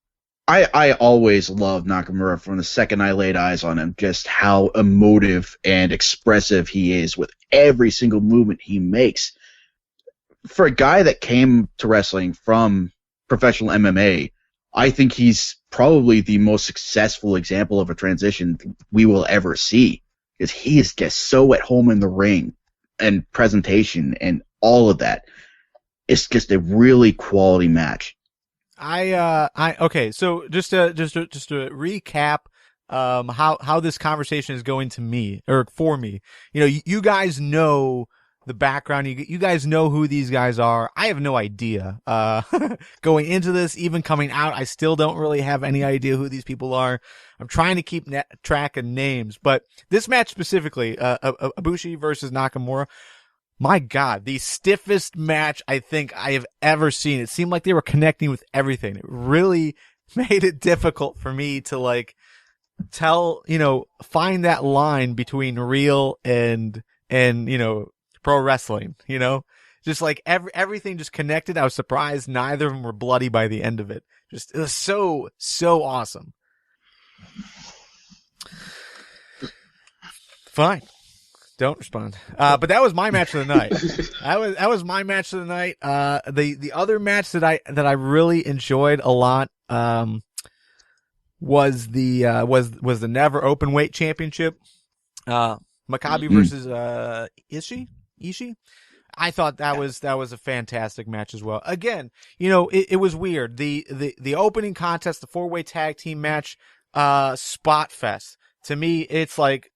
I always loved Nakamura from the second I laid eyes on him, just how emotive and expressive he is with every single movement he makes. For a guy that came to wrestling from professional MMA, I think he's probably the most successful example of a transition we will ever see, because he is just so at home in the ring and presentation and all of that. It's just a really quality match. Okay, so just to recap, how this conversation is going to me, or for me. You know, you guys know the background. You guys know who these guys are. I have no idea. Going into this, even coming out, I still don't really have any idea who these people are. I'm trying to keep track of names, but this match specifically, Ibushi versus Nakamura, my God, the stiffest match I think I have ever seen. It seemed like they were connecting with everything. It really made it difficult for me to find that line between real and pro wrestling, just like everything just connected. I was surprised neither of them were bloody by the end of it. Just, it was so awesome. Fine. Don't respond. But that was my match of the night. That was my match of the night. The other match that I really enjoyed a lot, was the Never Openweight Championship. Maccabi versus, Ishii. I thought that was a fantastic match as well. Again, it was weird. The opening contest, the 4-way tag team match, spot fest. To me, it's like,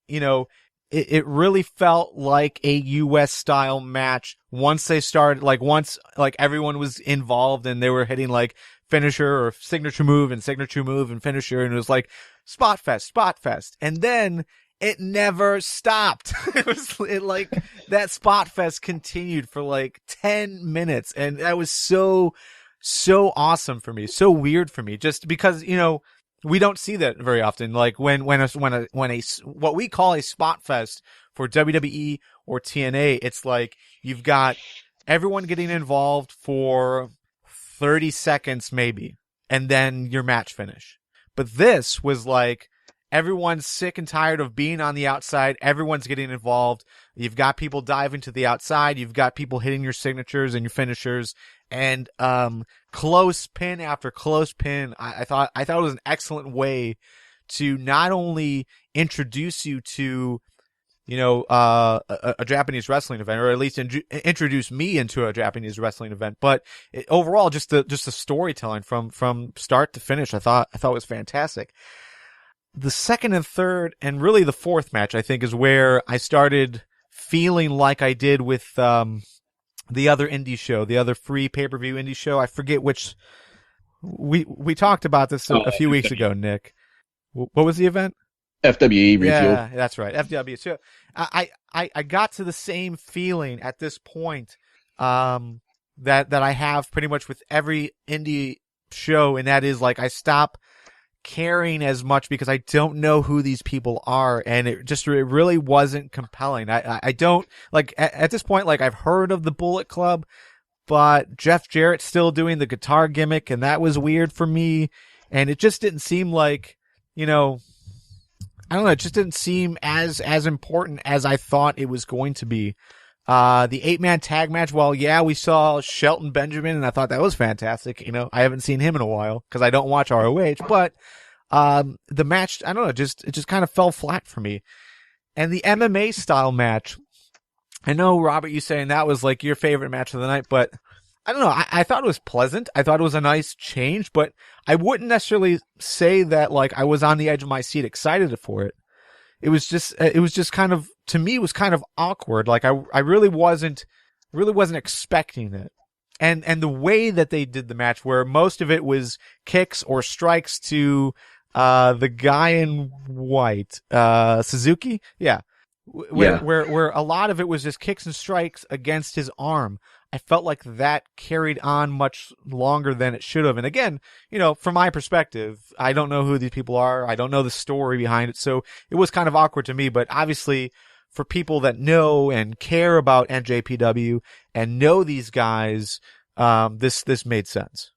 it really felt like a US style match once they started, once everyone was involved and they were hitting finisher or signature move and finisher, and it was like spot fest. And then it never stopped. That spot fest continued for 10 minutes, and that was so awesome for me, so weird for me, just because, we don't see that very often. When what we call a spot fest for WWE or TNA, it's like you've got everyone getting involved for 30 seconds maybe, and then your match finish. But this was everyone's sick and tired of being on the outside. Everyone's getting involved. You've got people diving to the outside. You've got people hitting your signatures and your finishers, and close pin after close pin. I thought it was an excellent way to not only introduce you to a Japanese wrestling event, or at least introduce me into a Japanese wrestling event, but overall just the storytelling from start to finish, I thought was fantastic. The second and third, and really the fourth match, I think, is where I started feeling like I did with the other indie show, the other free pay-per-view indie show. I forget which. We talked about this a few weeks ago, Nick. What was the event? FWE Refuel. Yeah, that's right. FW. So I got to the same feeling at this point that I have pretty much with every indie show, and that is I stop caring as much because I don't know who these people are, and it really wasn't compelling. I don't at this point, I've heard of the Bullet Club, but Jeff Jarrett's still doing the guitar gimmick, and that was weird for me, and it just didn't seem I don't know, it just didn't seem as important as I thought it was going to be. The 8-man tag match, well, yeah, we saw Shelton Benjamin, and I thought that was fantastic. You know, I haven't seen him in a while because I don't watch ROH, but the match, I don't know, it just kind of fell flat for me. And the MMA style match, I know, Robert, you saying that was like your favorite match of the night, but I don't know. I thought it was pleasant. I thought it was a nice change, but I wouldn't necessarily say that like I was on the edge of my seat excited for it. It was just kind of, to me, it was kind of awkward. Like I really wasn't expecting it. And the way that they did the match, where most of it was kicks or strikes to the guy in white, Suzuki, yeah, where a lot of it was just kicks and strikes against his arm. I felt like that carried on much longer than it should have. And again, you know, from my perspective, I don't know who these people are. I don't know the story behind it. So it was kind of awkward to me, but obviously for people that know and care about NJPW and know these guys, this made sense.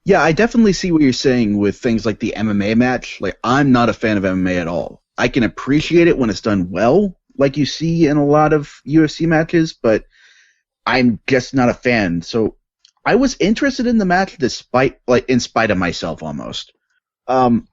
Yeah, I definitely see what you're saying with things like the MMA match. Like, I'm not a fan of MMA at all. I can appreciate it when it's done well, like you see in a lot of UFC matches, but I'm just not a fan. So I was interested in the match in spite of myself almost. And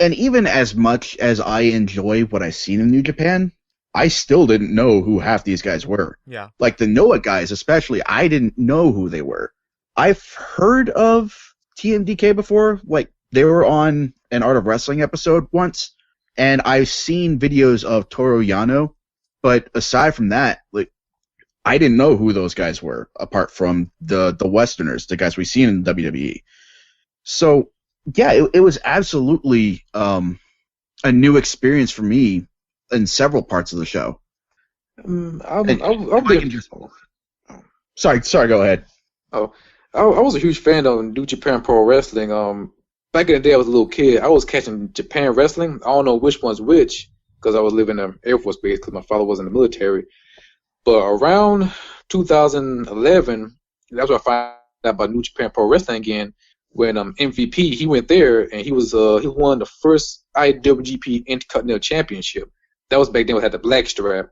even as much as I enjoy what I've seen in New Japan, I still didn't know who half these guys were. Yeah. Like the Noah guys especially, I didn't know who they were. I've heard of TMDK before. Like, they were on an Art of Wrestling episode once, and I've seen videos of Toru Yano, but aside from that, like, I didn't know who those guys were, apart from the Westerners, the guys we've seen in WWE. So, yeah, it was absolutely a new experience for me in several parts of the show. Sorry, go ahead. Oh, I was a huge fan of New Japan Pro Wrestling. Back in the day, I was a little kid. I was catching Japan Wrestling. I don't know which one's which because I was living in an Air Force base because my father was in the military. But around 2011, that's when I found out about New Japan Pro Wrestling again. When MVP, he went there and he won the first IWGP Intercontinental Championship. That was back then. We had the black strap.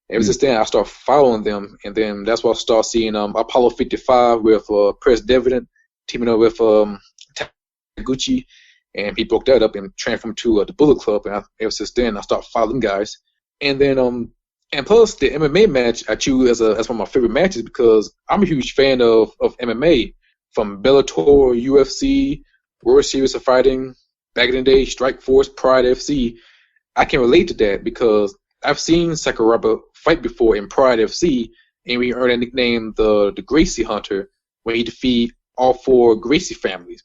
Ever since then, I started following them, and then that's why I started seeing Apollo 55 with Pres Deviant teaming up with Taguchi, and he broke that up and transformed to the Bullet Club. And ever since then, I started following guys. And then and plus the MMA match I choose as one of my favorite matches because I'm a huge fan of MMA, from Bellator, UFC, World Series of Fighting, back in the day, Strikeforce, Pride FC. I can relate to that because I've seen Sakuraba fight before in Pride FC, and we earned a nickname the Gracie Hunter when he defeated all 4 Gracie families.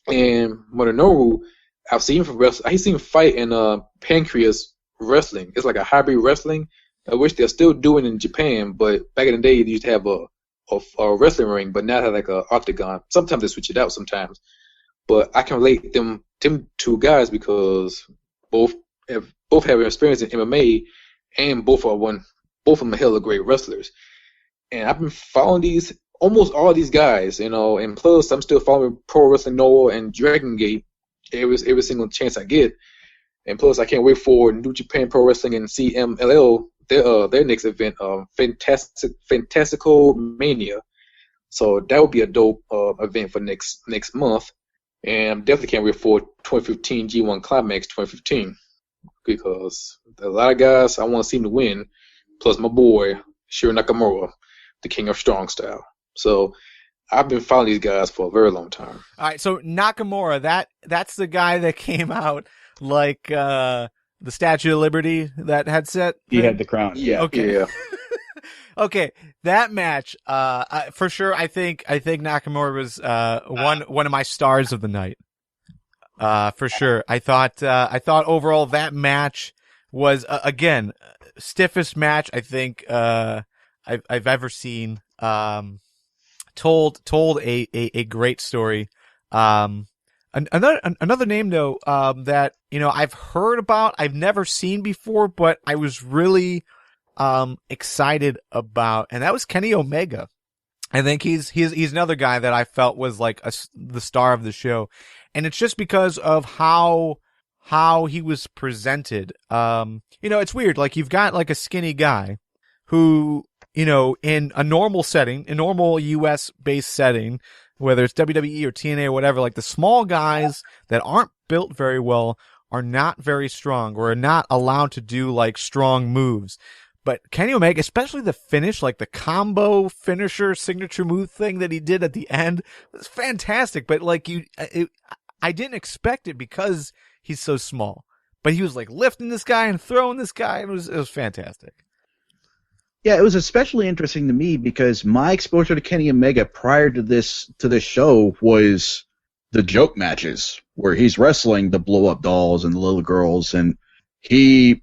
And Mononobu, I've seen him fight in Pancreas Wrestling. It's like a hybrid wrestling, which they're still doing in Japan, but back in the day they used to have a wrestling ring, but now they have like an octagon. Sometimes they switch it out sometimes. But I can relate them two guys because both have experience in MMA, and both of them are hella great wrestlers. And I've been following almost all these guys, you know, and plus I'm still following Pro Wrestling Noah and Dragon Gate every single chance I get. And plus I can't wait for New Japan Pro Wrestling and CMLL, their next event, Fantastical Mania. So that would be a dope event for next month. And I definitely can't wait for 2015 G1 Climax 2015. Because a lot of guys I want to see him to win, plus my boy Shiro Nakamura, the king of strong style. So I've been following these guys for a very long time. All right, so Nakamura, that's the guy that came out like the Statue of Liberty, that headset. He had the crown. Yeah. Okay. Yeah. Okay, that match, for sure. I think Nakamura was one of my stars of the night. For sure. I thought overall that match was again stiffest match I think I've ever seen. Told a great story. Another name though that you know I've heard about, I've never seen before, but I was really excited about, and that was Kenny Omega. I think he's another guy that I felt was like the star of the show. And it's just because of how he was presented. You know, it's weird. Like, you've got like a skinny guy who, in a normal setting, a normal US based setting, whether it's WWE or TNA or whatever, like the small guys that aren't built very well are not very strong or are not allowed to do like strong moves. But Kenny Omega, especially the finish, like the combo finisher signature move thing that he did at the end, was fantastic. But like I didn't expect it because he's so small. But he was like lifting this guy and throwing this guy, and it was fantastic. Yeah, it was especially interesting to me because my exposure to Kenny Omega prior to this show was the joke matches where he's wrestling the blow up dolls and the little girls, and he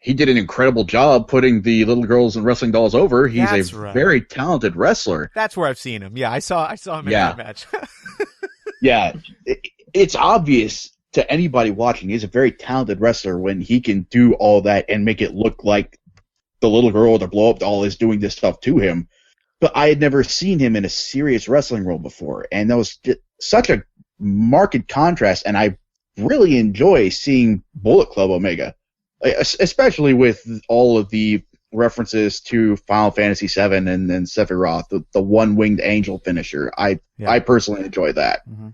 did an incredible job putting the little girls and wrestling dolls over. He's very talented wrestler. That's where I've seen him. Yeah, I saw him in that match. Yeah, it's obvious to anybody watching he's a very talented wrestler when he can do all that and make it look like the little girl or the blow-up doll is doing this stuff to him. But I had never seen him in a serious wrestling role before, and that was just such a marked contrast, and I really enjoy seeing Bullet Club Omega, especially with all of the references to Final Fantasy VII and then Sephiroth, the one-winged angel finisher. I personally enjoy that. Mm-hmm.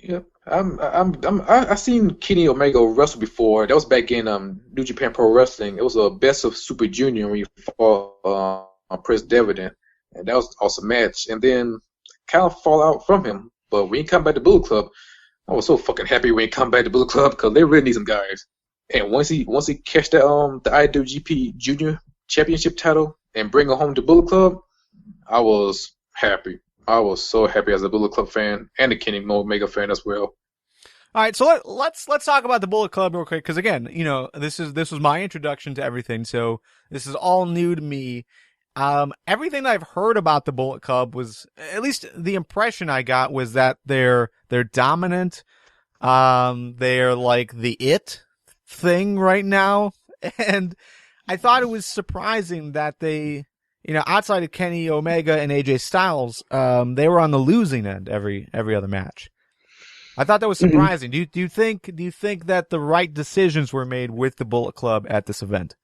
Yep. I seen Kenny Omega wrestle before. That was back in New Japan Pro Wrestling. It was a Best of Super Junior when you fought Prince Deviant, and that was an awesome match. And then kind of fall out from him. But when he come back to Bullet Club, I was so fucking happy when he come back to Bullet Club because they really need some guys. And once he catch that the IWGP Junior Championship title and bring it home to Bullet Club, I was happy. I was so happy as a Bullet Club fan and a Kenny Omega fan as well. All right, so let's talk about the Bullet Club real quick because again, this was my introduction to everything, so this is all new to me. Everything that I've heard about the Bullet Club was, at least the impression I got was that they're dominant. They're like the it thing right now, and I thought it was surprising that they. Outside of Kenny Omega and AJ Styles, they were on the losing end every other match. I thought that was surprising. Mm-hmm. Do you think that the right decisions were made with the Bullet Club at this event?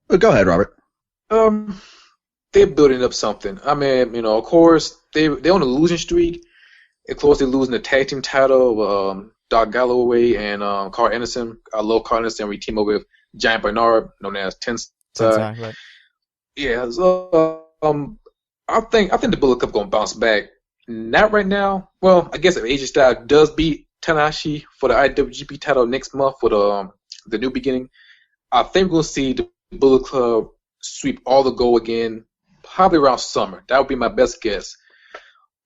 Go ahead, Robert. They're building up something. I mean, of course they're on a losing streak. Of course, they're losing the tag team title. Doc Galloway and Carl Anderson. I love Carl Anderson. We team up with Giant Bernard, known as Tensai. Right. Yeah, so I think the Bullet Club gonna bounce back. Not right now. Well, I guess if AJ Styles does beat Tanahashi for the IWGP title next month for the new beginning, I think we'll see the Bullet Club sweep all the gold again, probably around summer. That would be my best guess.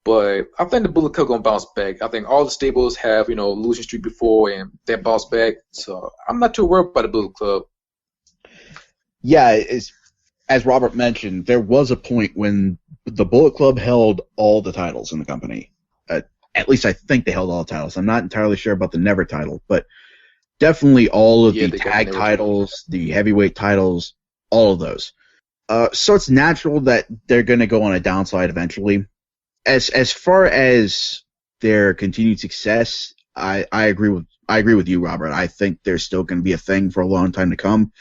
But I think the Bullet Club gonna bounce back. I think all the stables have losing streak before and they bounce back. So I'm not too worried about the Bullet Club. Yeah, as Robert mentioned, there was a point when the Bullet Club held all the titles in the company. At least I think they held all the titles. I'm not entirely sure about the Never title, but definitely all of the tag titles, the heavyweight titles, all of those. So it's natural that they're going to go on a downside eventually. As far as their continued success, I agree with you, Robert. I think they're still going to be a thing for a long time to come.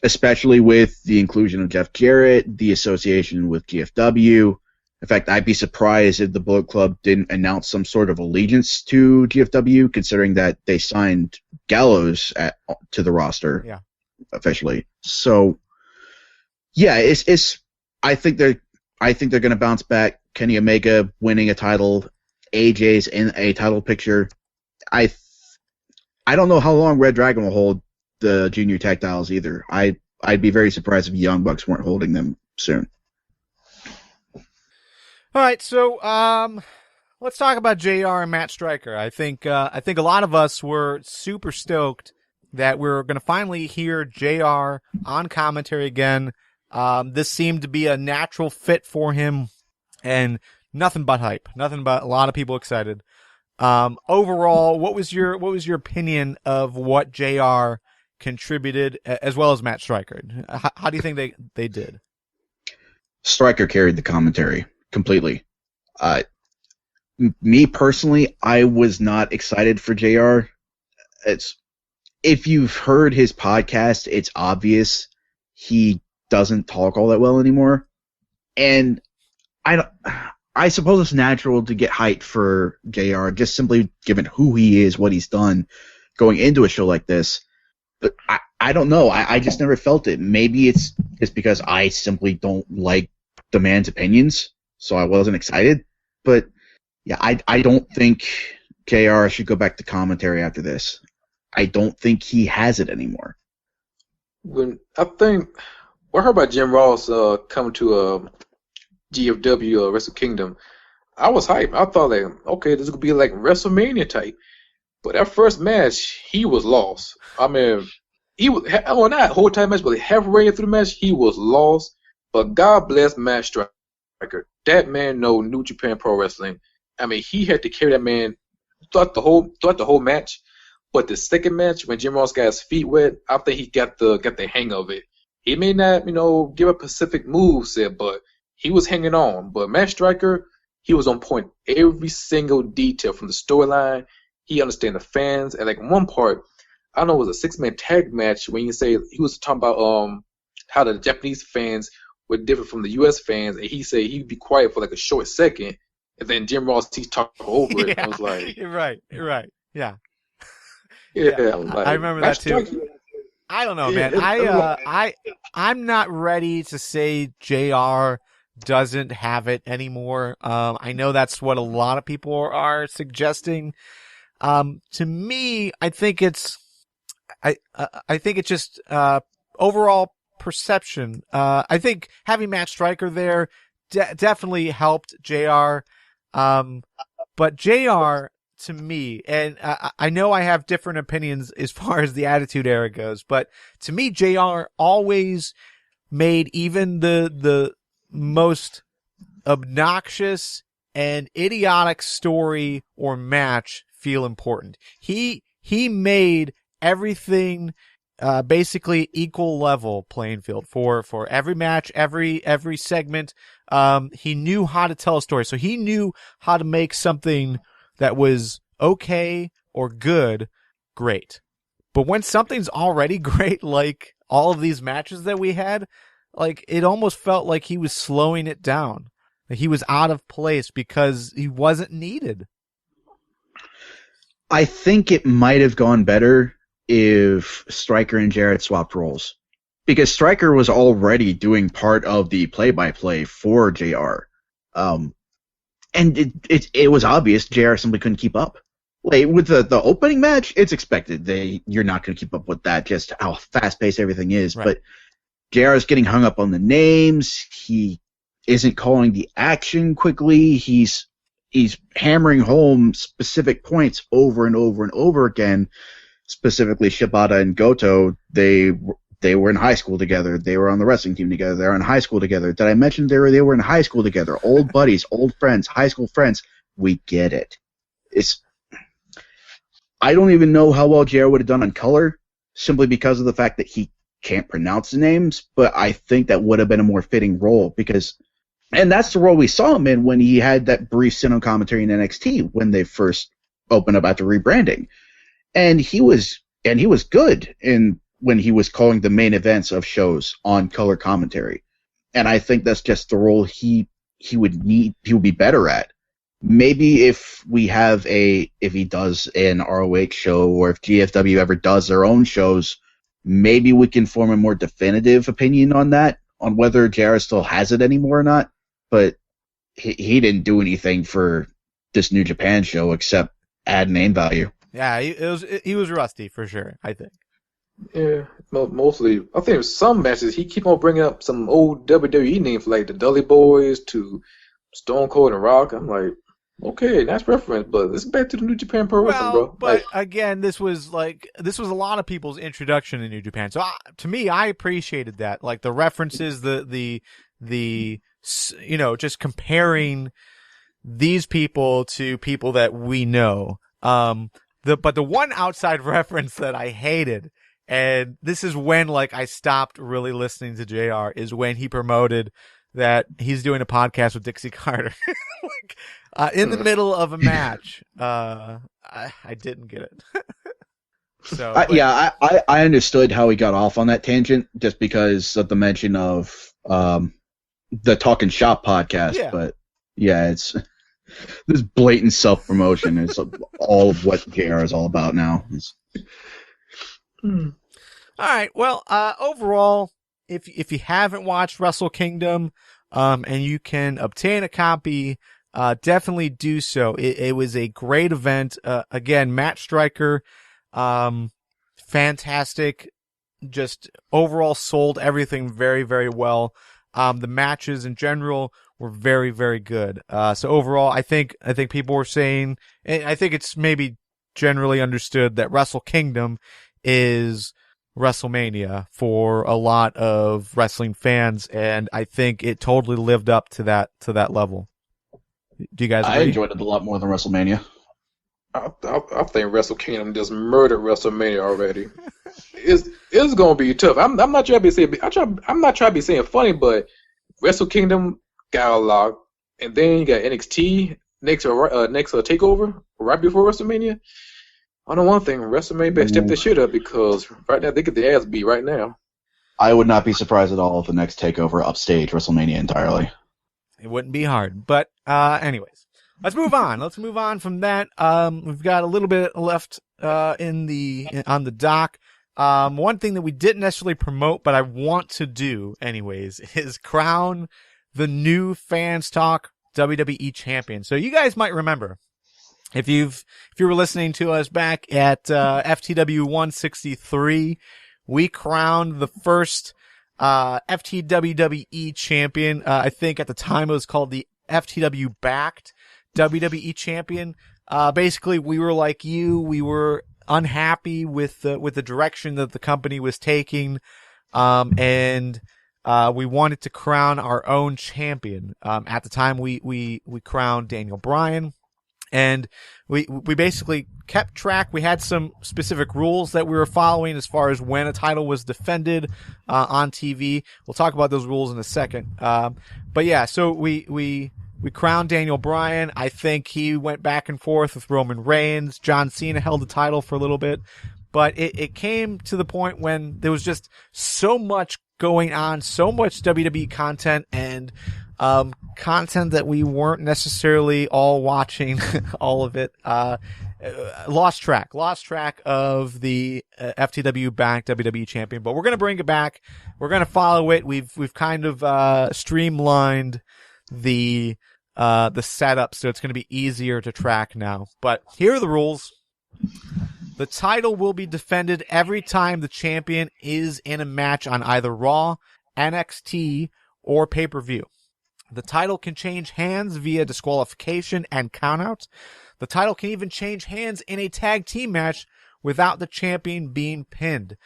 Especially with the inclusion of Jeff Jarrett, the association with GFW. In fact, I'd be surprised if the Bullet Club didn't announce some sort of allegiance to GFW, considering that they signed Gallows to the roster officially. So, yeah, I think they're going to bounce back. Kenny Omega winning a title, AJ's in a title picture. I don't know how long Red Dragon will hold the junior tag titles either. I'd be very surprised if Young Bucks weren't holding them soon. All right, so let's talk about JR and Matt Striker. I think a lot of us were super stoked that we're going to finally hear JR on commentary again. This seemed to be a natural fit for him, and nothing but hype, nothing but a lot of people excited. Overall, what was your opinion of what JR contributed, as well as Matt Striker? How do you think they did? Striker carried the commentary completely. Me personally, I was not excited for JR. If you've heard his podcast, it's obvious he doesn't talk all that well anymore. And I suppose it's natural to get hyped for JR, just simply given who he is, what he's done, going into a show like this. But I don't know. I just never felt it. Maybe it's because I simply don't like the man's opinions, so I wasn't excited. But yeah, I don't think JR should go back to commentary after this. I don't think he has it anymore. When I heard about Jim Ross coming to GFW Wrestle Kingdom, I was hyped. I thought like, okay, this could be like WrestleMania type. But that first match, he was lost. I mean, he was not whole time match, but halfway through the match, he was lost. But God bless Matt Striker. That man know New Japan Pro Wrestling. I mean, he had to carry that man throughout the whole match. But the second match, when Jim Ross got his feet wet, I think he got the hang of it. He may not, give a specific move set, but he was hanging on. But Matt Striker, he was on point. Every single detail from the storyline, he understand the fans. And like one part, I don't know, it was a 6-man tag match when you say he was talking about how the Japanese fans were different from the U.S. fans, and he said he'd be quiet for like a short second, and then Jim Ross he's talking over it. Yeah, I was like, you're right. Yeah. Yeah, like, I remember that too. I don't know, man. I'm not ready to say JR doesn't have it anymore. I know that's what a lot of people are suggesting. To me, I think it's just overall perception. I think having Matt Striker there definitely helped JR. But JR, to me, and I know I have different opinions as far as the Attitude Era goes, but to me, JR always made even the most obnoxious and idiotic story or match feel important. He made everything basically equal level playing field for every match, every segment. He knew how to tell a story, so he knew how to make something that was okay or good, great. But when something's already great, like all of these matches that we had, like it almost felt like he was slowing it down. Like he was out of place because he wasn't needed. I think it might have gone better if Stryker and Jarrett swapped roles. Because Stryker was already doing part of the play-by-play for JR. And it was obvious JR simply couldn't keep up. Like, with the opening match, it's expected. You're not going to keep up with that, just how fast-paced everything is. Right. But JR is getting hung up on the names. He isn't calling the action quickly. He's hammering home specific points over and over and over again. Specifically, Shibata and Goto, they were in high school together. They were on the wrestling team together. They were in high school together. Did I mention they were in high school together? Old buddies, old friends, high school friends. We get it. I don't even know how well JR would have done on color, simply because of the fact that he can't pronounce the names, but I think that would have been a more fitting role and that's the role we saw him in when he had that brief stint on commentary in NXT when they first opened up after rebranding. And he was good when he was calling the main events of shows on color commentary. And I think that's just the role he would be better at. Maybe if he does an ROH show, or if GFW ever does their own shows, maybe we can form a more definitive opinion on whether JR still has it anymore or not. But he didn't do anything for this New Japan show except add name value. Yeah, he was rusty for sure, I think. Yeah, mostly. I think some matches he keep on bringing up some old WWE names like the Dudley Boys to Stone Cold and Rock. I'm like, okay, nice reference, but let's back to the New Japan Pro Wrestling, bro. But again, this was a lot of people's introduction to New Japan. So to me, I appreciated that, like the references, the just comparing these people to people that we know. But the one outside reference that I hated, and this is when I stopped really listening to JR, is when he promoted that he's doing a podcast with Dixie Carter. In the middle of a match. I didn't get it. So I understood how he got off on that tangent just because of the mention of the Talking Shop podcast. Yeah. But yeah, it's this blatant self promotion. It's all of what JR is all about now. All right. Well, overall, if you haven't watched Wrestle Kingdom, and you can obtain a copy, definitely do so. It was a great event. Again, Matt Stryker, fantastic. Just overall sold everything very, very well. The matches in general were very, very good. So overall, I think people were saying, and I think it's maybe generally understood that Wrestle Kingdom is WrestleMania for a lot of wrestling fans, and I think it totally lived up to that level. Do you guys agree? I enjoyed it a lot more than WrestleMania. I think Wrestle Kingdom just murdered WrestleMania already. It's gonna be tough. I'm not trying to be saying I'm not trying to be saying funny, but Wrestle Kingdom got a lot, and then you got NXT next takeover right before WrestleMania. I know one thing, WrestleMania better step this shit up because right now they get the ass beat right now. I would not be surprised at all if the next takeover upstage WrestleMania entirely. It wouldn't be hard, but anyways, let's move on. Let's move on from that. We've got a little bit left on the dock. One thing that we didn't necessarily promote, but I want to do anyways, is crown the new Fans Talk WWE Champion. So you guys might remember, if you were listening to us back at FTW248, we crowned the first FTWWE champion. I think at the time it was called the FTW backed WWE champion. Basically, we were like you. We were unhappy with the direction that the company was taking, and we wanted to crown our own champion. At the time, we crowned Daniel Bryan. And we basically kept track. We had some specific rules that we were following as far as when a title was defended on TV. We'll talk about those rules in a second. But yeah, so we crowned Daniel Bryan. I think he went back and forth with Roman Reigns. John Cena held the title for a little bit. But it came to the point when there was just so much going on, so much WWE content, and content that we weren't necessarily all watching all of it. Lost track of the FTW backed WWE champion, but we're going to bring it back. We're going to follow it. We've kind of streamlined the setup, so it's going to be easier to track now. But here are the rules. The title will be defended every time the champion is in a match on either Raw, NXT, or pay-per-view. The title can change hands via disqualification and countout. The title can even change hands in a tag team match without the champion being pinned.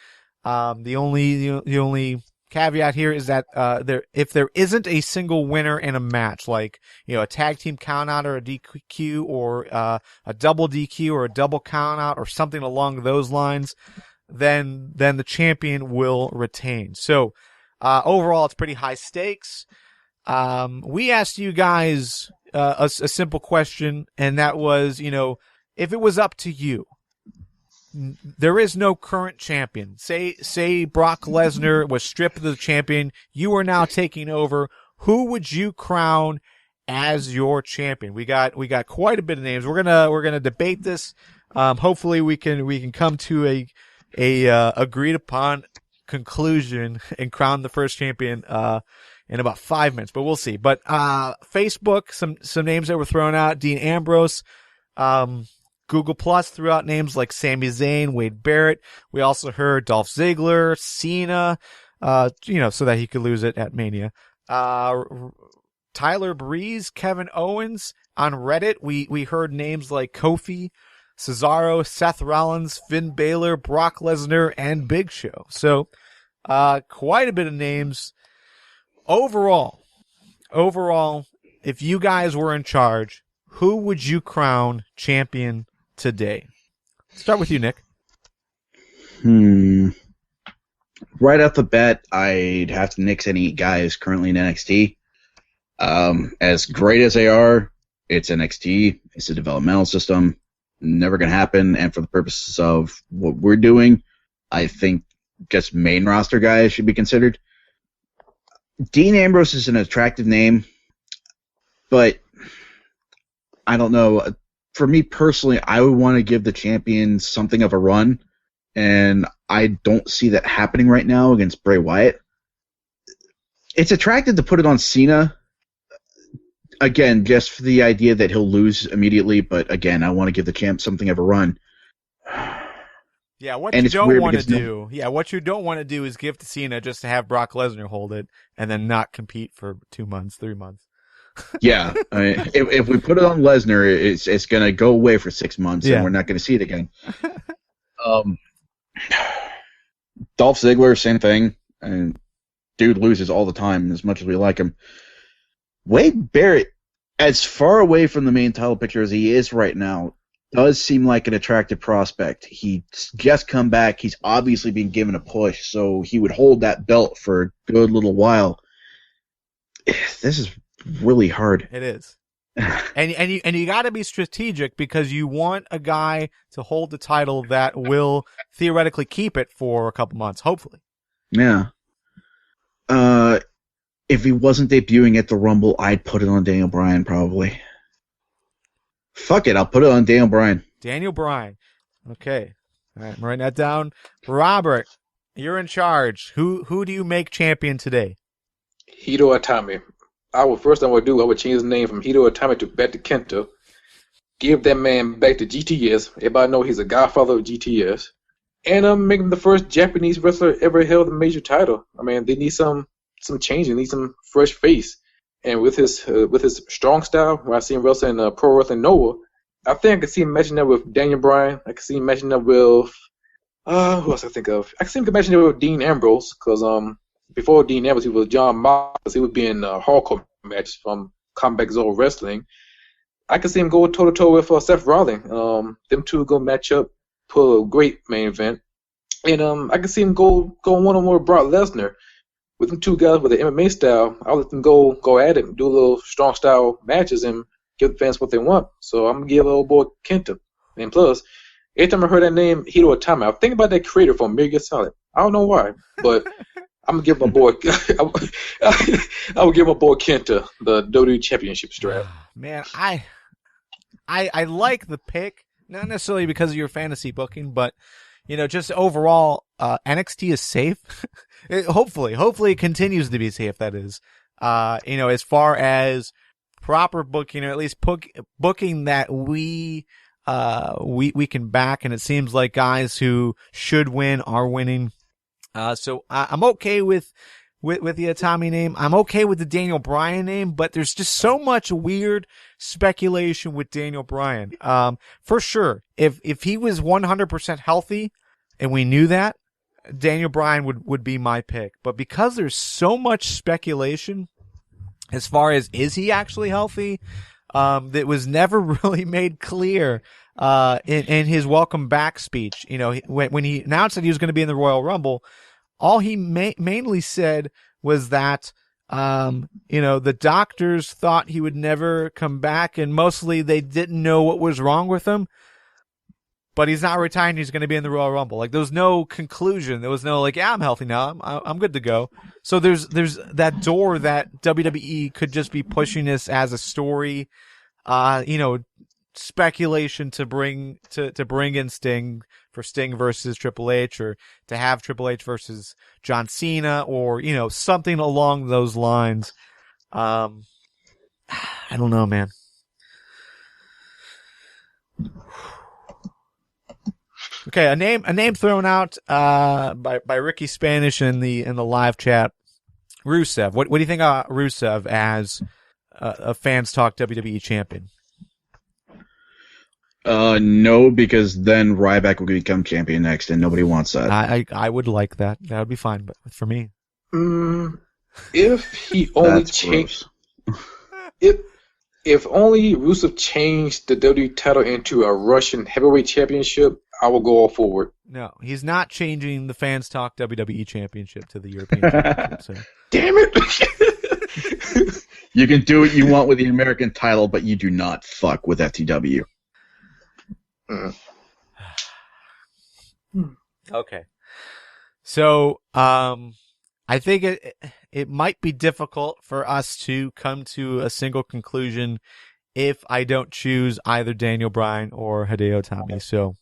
The only caveat here is that if there isn't a single winner in a match, like a tag team countout or a DQ or a double DQ or a double countout or something along those lines, then the champion will retain. So overall, it's pretty high stakes. We asked you guys a simple question, and that was, if it was up to you, there is no current champion. Say Brock Lesnar was stripped of the champion. You are now taking over. Who would you crown as your champion? We got quite a bit of names. We're gonna debate this. Hopefully we can come to a agreed upon conclusion and crown the first champion in about 5 minutes, but we'll see. But Facebook, some names that were thrown out: Dean Ambrose. Google Plus threw out names like Sami Zayn, Wade Barrett. We also heard Dolph Ziggler, Cena, so that he could lose it at Mania. Tyler Breeze, Kevin Owens. On Reddit, we heard names like Kofi, Cesaro, Seth Rollins, Finn Balor, Brock Lesnar, and Big Show. So, quite a bit of names. Overall, if you guys were in charge, who would you crown champion today? Start with you, Nick. Right off the bat, I'd have to nix any guys currently in NXT. As great as they are, it's NXT. It's a developmental system. never going to happen. And for the purposes of what we're doing, I think just main roster guys should be considered. Dean Ambrose is an attractive name, but I don't know. For me personally, I would want to give the champion something of a run, and I don't see that happening right now against Bray Wyatt. It's attractive to put it on Cena, again, just for the idea that he'll lose immediately, but again, I want to give the champ something of a run. Yeah, what you don't want to do. Yeah, what you don't want to do is give to Cena just to have Brock Lesnar hold it and then not compete for 2 months, 3 months. Yeah, I mean, if we put it on Lesnar, it's going to go away for 6 months, and we're not going to see it again. Dolph Ziggler, same thing. And dude loses all the time, as much as we like him. Wade Barrett, as far away from the main title picture as he is right now, does seem like an attractive prospect. He's just come back. He's obviously been given a push, so he would hold that belt for a good little while. This is really hard. It is. And you got to be strategic because you want a guy to hold the title that will theoretically keep it for a couple months, hopefully. Yeah. If he wasn't debuting at the Rumble, I'd put it on Daniel Bryan probably. Fuck it, I'll put it on Daniel Bryan. Daniel Bryan. Okay. All right, I'm writing that down. Robert, you're in charge. Who do you make champion today? Hito Itami. I would change his name from Hito Itami back to Kenta. Give that man back to GTS. Everybody know he's a godfather of GTS. And make him the first Japanese wrestler ever held a major title. I mean, they need some change. They need some fresh face. And with his strong style, where I see him wrestling Pro Wrestling Noah, I think I can see him matching up with Daniel Bryan. I can see him matching up with who else I think of? I can see him matching up with Dean Ambrose, because before Dean Ambrose, he was John Moxley. He would be in a hardcore match from Combat Zone Wrestling. I can see him go toe to toe with Seth Rollins. Them two go match up, put a great main event, and I can see him go one on one with Brock Lesnar. With them two guys with the MMA style, I'll let them go at it, do a little strong style matches, and give the fans what they want. So I'm gonna give old boy Kenta. And plus, every time I heard that name, Hito Itami, I think about that creator from Metal Gear Solid. I don't know why, but I'm gonna give my boy. I will give my boy Kenta the WWE Championship strap. Man, I like the pick, not necessarily because of your fantasy booking, but just overall, NXT is safe. Hopefully it continues to be safe. That is, as far as proper booking, or at least booking that we can back, and it seems like guys who should win are winning. So I'm okay with the Itami name. I'm okay with the Daniel Bryan name, but there's just so much weird speculation with Daniel Bryan. For sure, if he was 100% healthy, and we knew that, Daniel Bryan would be my pick. But because there's so much speculation as far as is he actually healthy, that was never really made clear in his welcome back speech. When he announced that he was going to be in the Royal Rumble, all he mainly said was that the doctors thought he would never come back, and mostly they didn't know what was wrong with him. But he's not retiring. He's going to be in the Royal Rumble. Like, there was no conclusion. There was no I'm healthy now. I'm good to go. So there's that door that WWE could just be pushing this as a story, speculation to bring in Sting for Sting versus Triple H, or to have Triple H versus John Cena, or something along those lines. I don't know, man. Okay, a name thrown out by Ricky Spanish in the live chat. Rusev. What do you think of Rusev as a Fans Talk WWE champion? No, because then Ryback will become champion next, and nobody wants that. I would like that. That would be fine, but for me, if he only changed, if only Rusev changed the WWE title into a Russian Heavyweight Championship, I will go all forward. No, he's not changing the Fans Talk WWE Championship to the European Championship. So. Damn it! You can do what you want with the American title, but you do not fuck with FTW. Mm. Okay. So, I think it might be difficult for us to come to a single conclusion if I don't choose either Daniel Bryan or Hideo Itami. So,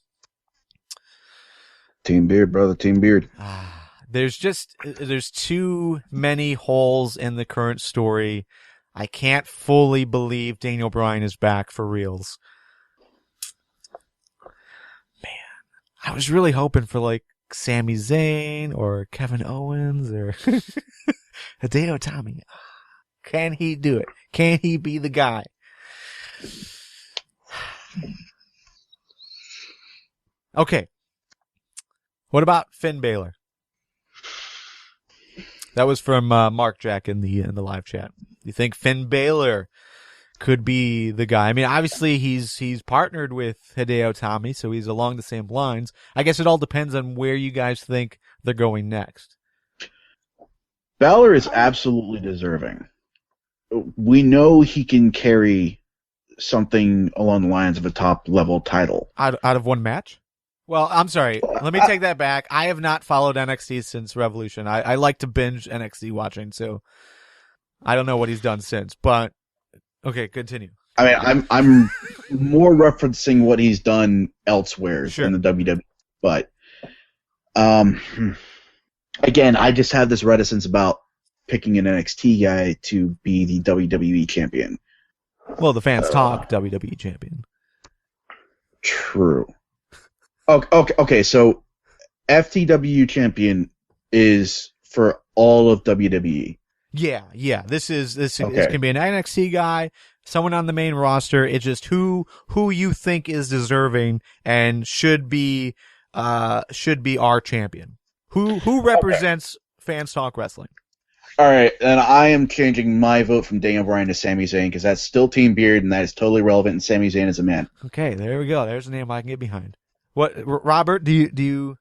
Team Beard, brother. Team Beard. there's too many holes in the current story. I can't fully believe Daniel Bryan is back for reals. Man, I was really hoping for like Sami Zayn or Kevin Owens or Hideo Itami. Can he do it? Can he be the guy? Okay. What about Finn Balor? That was from Mark Jack in the live chat. You think Finn Balor could be the guy? I mean, obviously he's partnered with Hideo Itami, so he's along the same lines. I guess it all depends on where you guys think they're going next. Balor is absolutely deserving. We know he can carry something along the lines of a top level title out of one match. Well, I'm sorry. Let me take that back. I have not followed NXT since Revolution. I like to binge NXT watching, so I don't know what he's done since. But okay, continue. I mean, I'm more referencing what he's done elsewhere in the WWE. But again, I just have this reticence about picking an NXT guy to be the WWE champion. Well, the Fans Talk WWE champion. True. Okay. So FTW champion is for all of WWE. Yeah. This can be an NXT guy, someone on the main roster. It's just who you think is deserving and should be our champion. Who represents Fans Talk Wrestling? All right, and I am changing my vote from Daniel Bryan to Sami Zayn because that's still Team Beard and that is totally relevant. And Sami Zayn is a man. Okay, there we go. There's a name I can get behind. What, Robert? Are you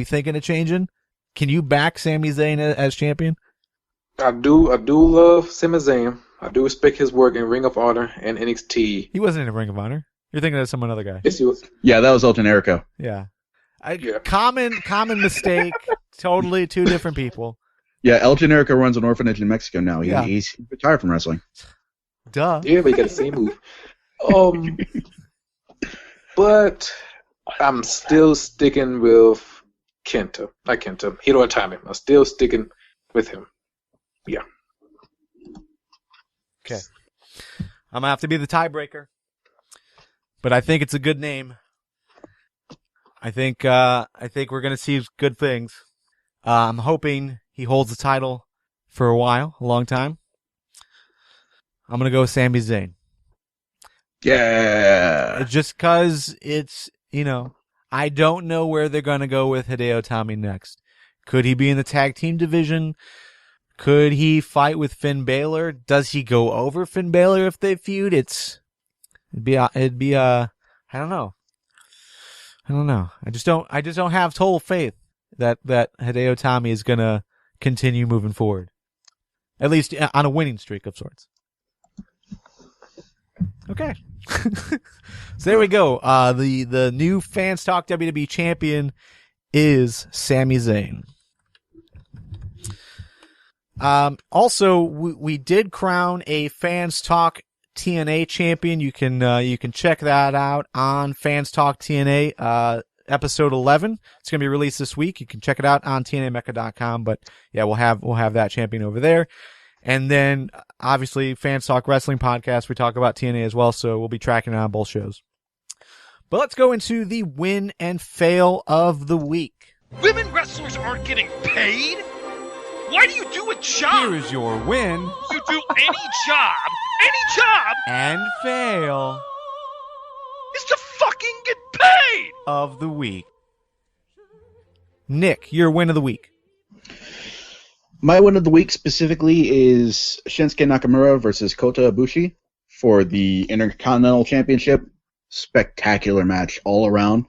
thinking of changing? Can you back Sami Zayn as champion? I do love Sami Zayn. I do respect his work in Ring of Honor and NXT. He wasn't in Ring of Honor. You're thinking of some other guy. Yes, he was. Yeah, that was El Generico. Yeah. Common mistake. Totally two different people. Yeah, El Generico runs an orphanage in Mexico now. He's retired from wrestling. Duh. Yeah, but he got the same move. But I'm still sticking with Hideo Itami. I'm still sticking with him. Yeah. Okay. I'm gonna have to be the tiebreaker, but I think it's a good name. I think we're gonna see good things. I'm hoping he holds the title for a long time. I'm gonna go with Sami Zayn. Yeah. Just cause it's, I don't know where they're gonna go with Hideo Itami next. Could he be in the tag team division? Could he fight with Finn Balor? Does he go over Finn Balor if they feud? It'd be I don't know. I just don't have total faith that Hideo Itami is gonna continue moving forward. At least on a winning streak of sorts. Okay. So there we go. The new Fans Talk WWE champion is Sami Zayn. Also, we did crown a Fans Talk TNA champion. You can check that out on Fans Talk TNA, episode 11. It's going to be released this week. You can check it out on TNAMecca.com, but yeah, we'll have that champion over there. And then obviously Fans Talk Wrestling Podcast, we talk about TNA as well, so we'll be tracking it on both shows. But let's go into the win and fail of the week. Women wrestlers aren't getting paid? Why do you do a job? Here is your win. You do any job, and fail is to fucking get paid! Of the week. Nick, your win of the week. My win of the week specifically is Shinsuke Nakamura versus Kota Ibushi for the Intercontinental Championship. Spectacular match all around.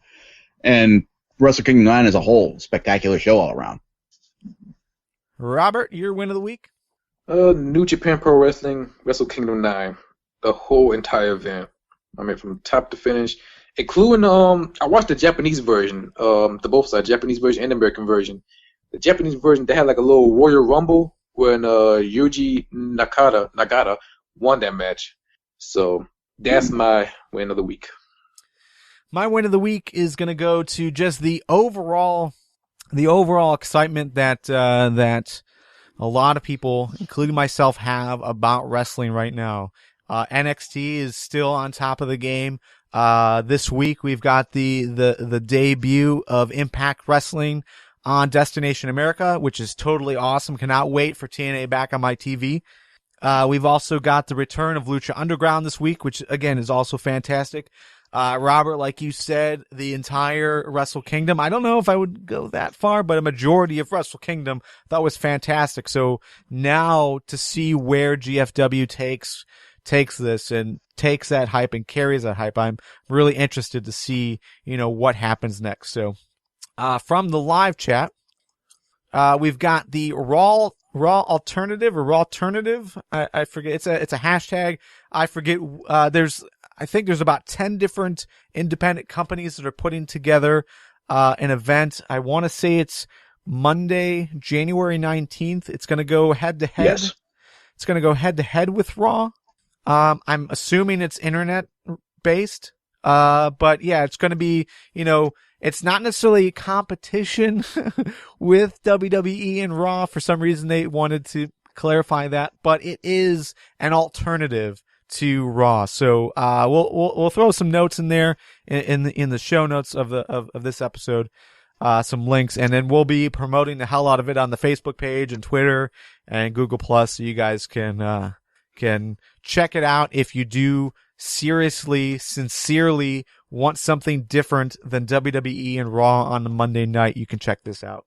And Wrestle Kingdom 9 as a whole, spectacular show all around. Robert, your win of the week? New Japan Pro Wrestling, Wrestle Kingdom 9. The whole entire event. I mean, from top to finish, including I watched the Japanese version, the both sides, Japanese version and American version. The Japanese version, they had like a little Royal Rumble when Yuji Nagata won that match. So that's my win of the week. My win of the week is going to go to just the overall excitement that a lot of people, including myself, have about wrestling right now. NXT is still on top of the game. This week we've got the debut of Impact Wrestling on Destination America, which is totally awesome. Cannot wait for TNA back on my TV. We've also got the return of Lucha Underground this week, which again is also fantastic. Robert, like you said, the entire Wrestle Kingdom. I don't know if I would go that far, but a majority of Wrestle Kingdom I thought was fantastic. So now to see where GFW takes this and takes that hype and carries that hype, I'm really interested to see, what happens next. So, from the live chat, we've got the Raw alternative or Raw alternative. I forget. It's a hashtag. I forget. I think there's about 10 different independent companies that are putting together, an event. I want to say it's Monday, January 19th. It's going to go head to head. Yes. It's going to go head to head with Raw. I'm assuming it's internet based. But yeah, it's going to be, it's not necessarily a competition with WWE and Raw. For some reason, they wanted to clarify that, but it is an alternative to Raw. So, we'll throw some notes in there in the show notes of this episode, some links, and then we'll be promoting the hell out of it on the Facebook page and Twitter and Google Plus, so you guys can check it out if you do seriously, sincerely want something different than WWE and Raw on the Monday night. You can check this out.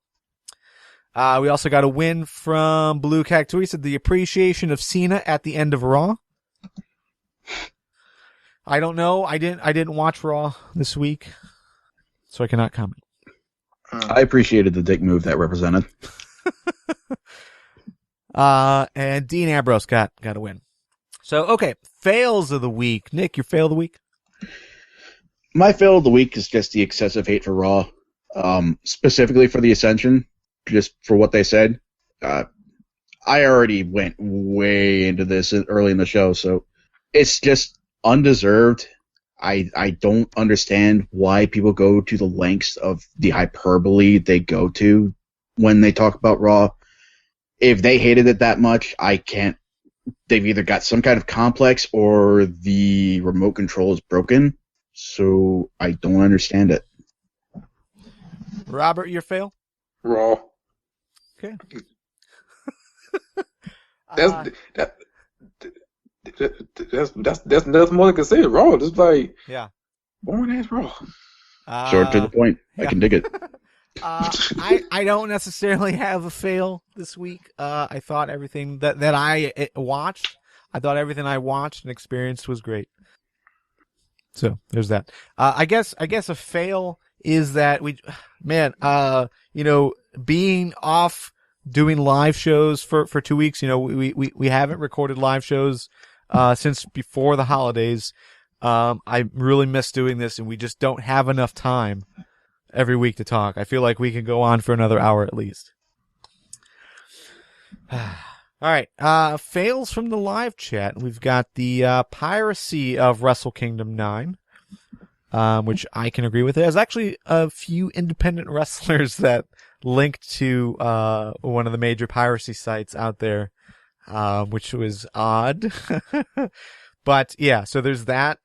We also got a win from Blue Cactus. He said the appreciation of Cena at the end of Raw. I don't know. I didn't watch Raw this week, so I cannot comment. I appreciated the dick move that represented. And Dean Ambrose got a win. So, okay, fails of the week. Nick, your fail of the week? My fail of the week is just the excessive hate for Raw, specifically for the Ascension, just for what they said. I already went way into this early in the show, so it's just undeserved. I don't understand why people go to the lengths of the hyperbole they go to when they talk about Raw. If they hated it that much, I can't. They've either got some kind of complex or the remote control is broken, so I don't understand it. Robert, your fail? Raw. Okay. That's nothing more I can say. Raw, just like boring ass Raw. Short to the point. I can dig it. I don't necessarily have a fail this week. I thought everything that I watched, and experienced was great. So there's that. I guess a fail is that being off doing live shows for 2 weeks. We haven't recorded live shows since before the holidays. I really miss doing this, and we just don't have enough time every week to talk. I feel like we can go on for another hour at least. All right. Fails from the live chat. We've got the piracy of Wrestle Kingdom 9, which I can agree with. There's actually a few independent wrestlers that linked to one of the major piracy sites out there, which was odd. But yeah, so there's that.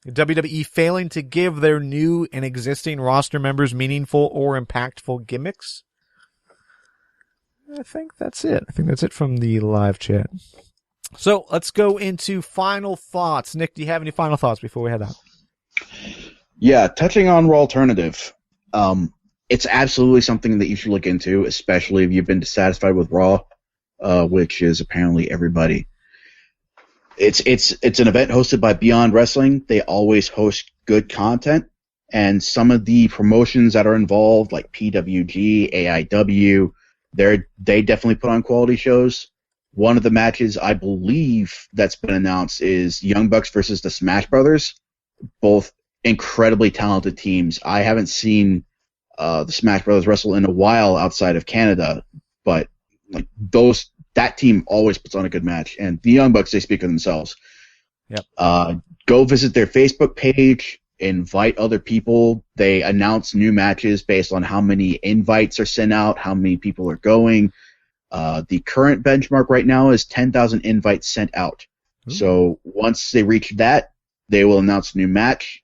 WWE failing to give their new and existing roster members meaningful or impactful gimmicks. I think that's it. From the live chat. So let's go into final thoughts. Nick, do you have any final thoughts before we head out? Yeah, touching on Raw Alternative. It's absolutely something that you should look into, especially if you've been dissatisfied with Raw, which is apparently everybody. It's an event hosted by Beyond Wrestling. They always host good content, and some of the promotions that are involved, like PWG, AIW, they definitely put on quality shows. One of the matches I believe that's been announced is Young Bucks versus the Smash Brothers. Both incredibly talented teams. I haven't seen the Smash Brothers wrestle in a while outside of Canada, but like that team always puts on a good match. And the Young Bucks, they speak for themselves. Yep. Go visit their Facebook page, invite other people. They announce new matches based on how many invites are sent out, how many people are going. The current benchmark right now is 10,000 invites sent out. Ooh. So once they reach that, they will announce a new match.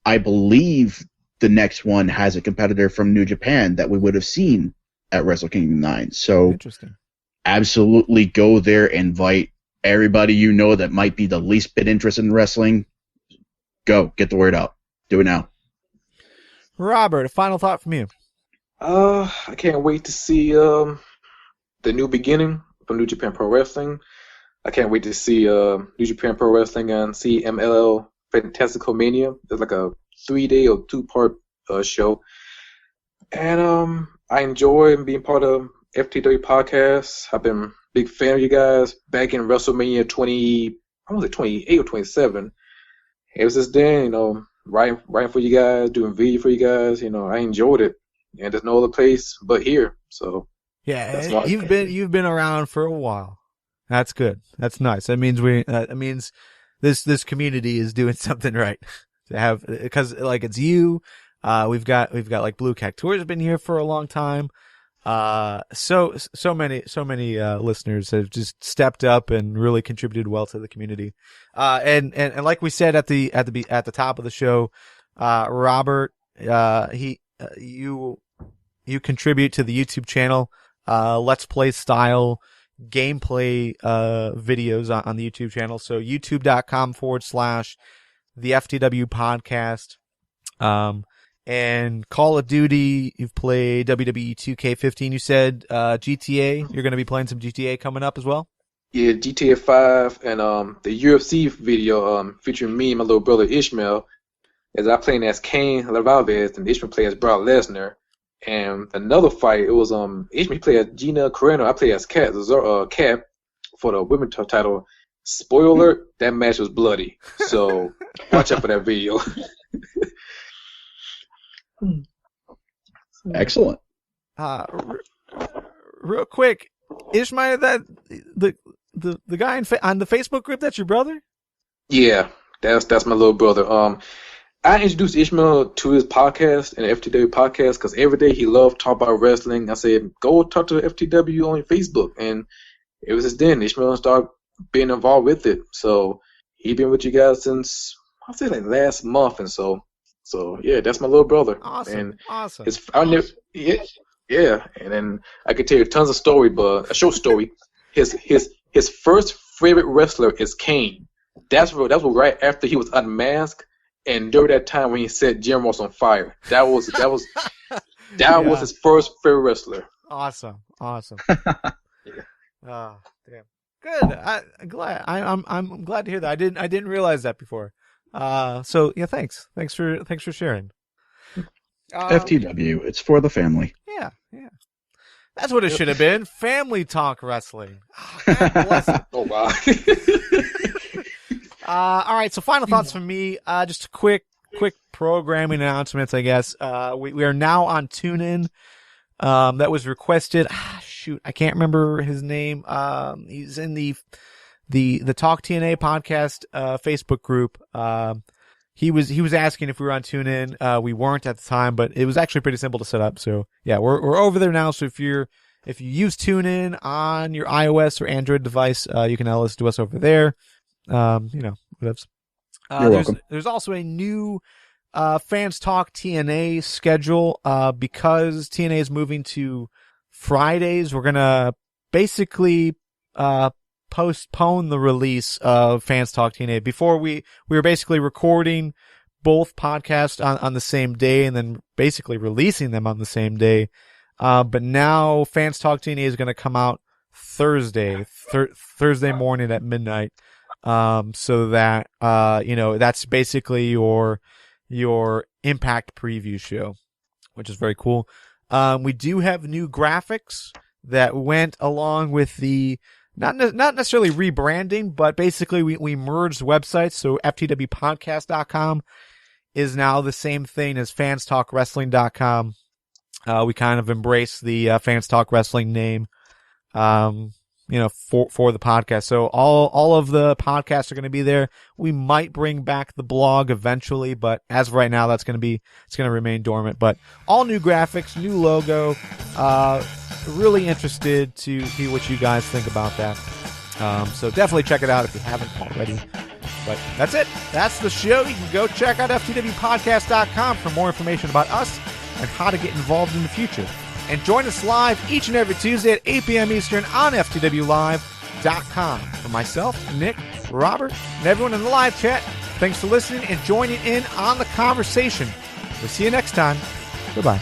I believe the next one has a competitor from New Japan that we would have seen at Wrestle Kingdom 9. So interesting. Absolutely go there, invite everybody you know that might be the least bit interested in wrestling. Go, get the word out. Do it now. Robert, a final thought from you. I can't wait to see the new beginning from New Japan Pro Wrestling. I can't wait to see New Japan Pro Wrestling and CMLL Fantastical Mania. It's like a 3-day or 2-part show. And I enjoy being part of FTW podcast. I've been a big fan of you guys back in WrestleMania 28 or 27. It was just then, writing for you guys, doing video for you guys. I enjoyed it, and there's no other place but here. So yeah, you've been around for a while. That's good. That's nice. That means this community is doing something right. To have, because like it's you. We've got like Blue Cactuar has been here for a long time. So many listeners have just stepped up and really contributed well to the community. And like we said at the top of the show, Robert, you contribute to the YouTube channel, Let's Play style gameplay, videos on the YouTube channel. So youtube.com/the FTW podcast. And Call of Duty, you've played WWE 2K15. You said GTA. You're going to be playing some GTA coming up as well? Yeah, GTA 5 and the UFC video featuring me and my little brother Ishmael, as I playing as Cain Lavaldez and Ishmael play as Brock Lesnar. And another fight, it was Ishmael played as Gina Carano. I played as Kat for the women's title. Spoiler alert, that match was bloody. So watch out for that video. Excellent. Real quick, Ishmael, that the guy on the Facebook group, that's your brother? Yeah, that's my little brother. I introduced Ishmael to his podcast and the FTW podcast because every day he loved talking about wrestling. I said, go talk to FTW on Facebook, and it was just then Ishmael started being involved with it. So he's been with you guys since I'd say like last month, and so yeah, that's my little brother. Awesome. And awesome. Yeah. And then I could tell you tons of story, but a short story. His first favorite wrestler is Kane. That was right after he was unmasked, and during that time when he set Jim Ross on fire. That was his first favorite wrestler. Awesome. Yeah. Oh, damn. Good. I'm glad to hear that. I didn't realize that before. So yeah, thanks for sharing. FTW, it's for the family. Yeah. That's what it should have been. Family Talk Wrestling. Oh, God bless it. Oh wow. All right. So final thoughts from me. Just quick programming announcements, I guess. We are now on TuneIn. That was requested. Shoot, I can't remember his name. He's in the Talk TNA podcast Facebook group. He was asking if we were on TuneIn. We weren't at the time, but it was actually pretty simple to set up. So yeah, we're over there now. So if you use TuneIn on your iOS or Android device, you can now listen to us over there. Whatevs. You're welcome. There's also a new Fans Talk TNA schedule because TNA is moving to Fridays. We're gonna basically postpone the release of Fans Talk TNA. Before we were basically recording both podcasts on the same day and then basically releasing them on the same day. But now Fans Talk TNA is going to come out Thursday morning at midnight. So that, that's basically your Impact preview show, which is very cool. We do have new graphics that went along with the, not necessarily rebranding, but basically we merged websites. So FTWpodcast.com is now the same thing as fanstalkwrestling.com. We kind of embrace the Fans Talk Wrestling name, for the podcast. So all of the podcasts are going to be there. We might bring back the blog eventually, but as of right now, it's going to remain dormant. But all new graphics, new logo. Really interested to see what you guys think about that. So definitely check it out if you haven't already. But that's it. That's the show. You can go check out FTWpodcast.com for more information about us and how to get involved in the future. And join us live each and every Tuesday at 8 p.m. Eastern on FTWlive.com. For myself, Nick, Robert, and everyone in the live chat, thanks for listening and joining in on the conversation. We'll see you next time. Goodbye.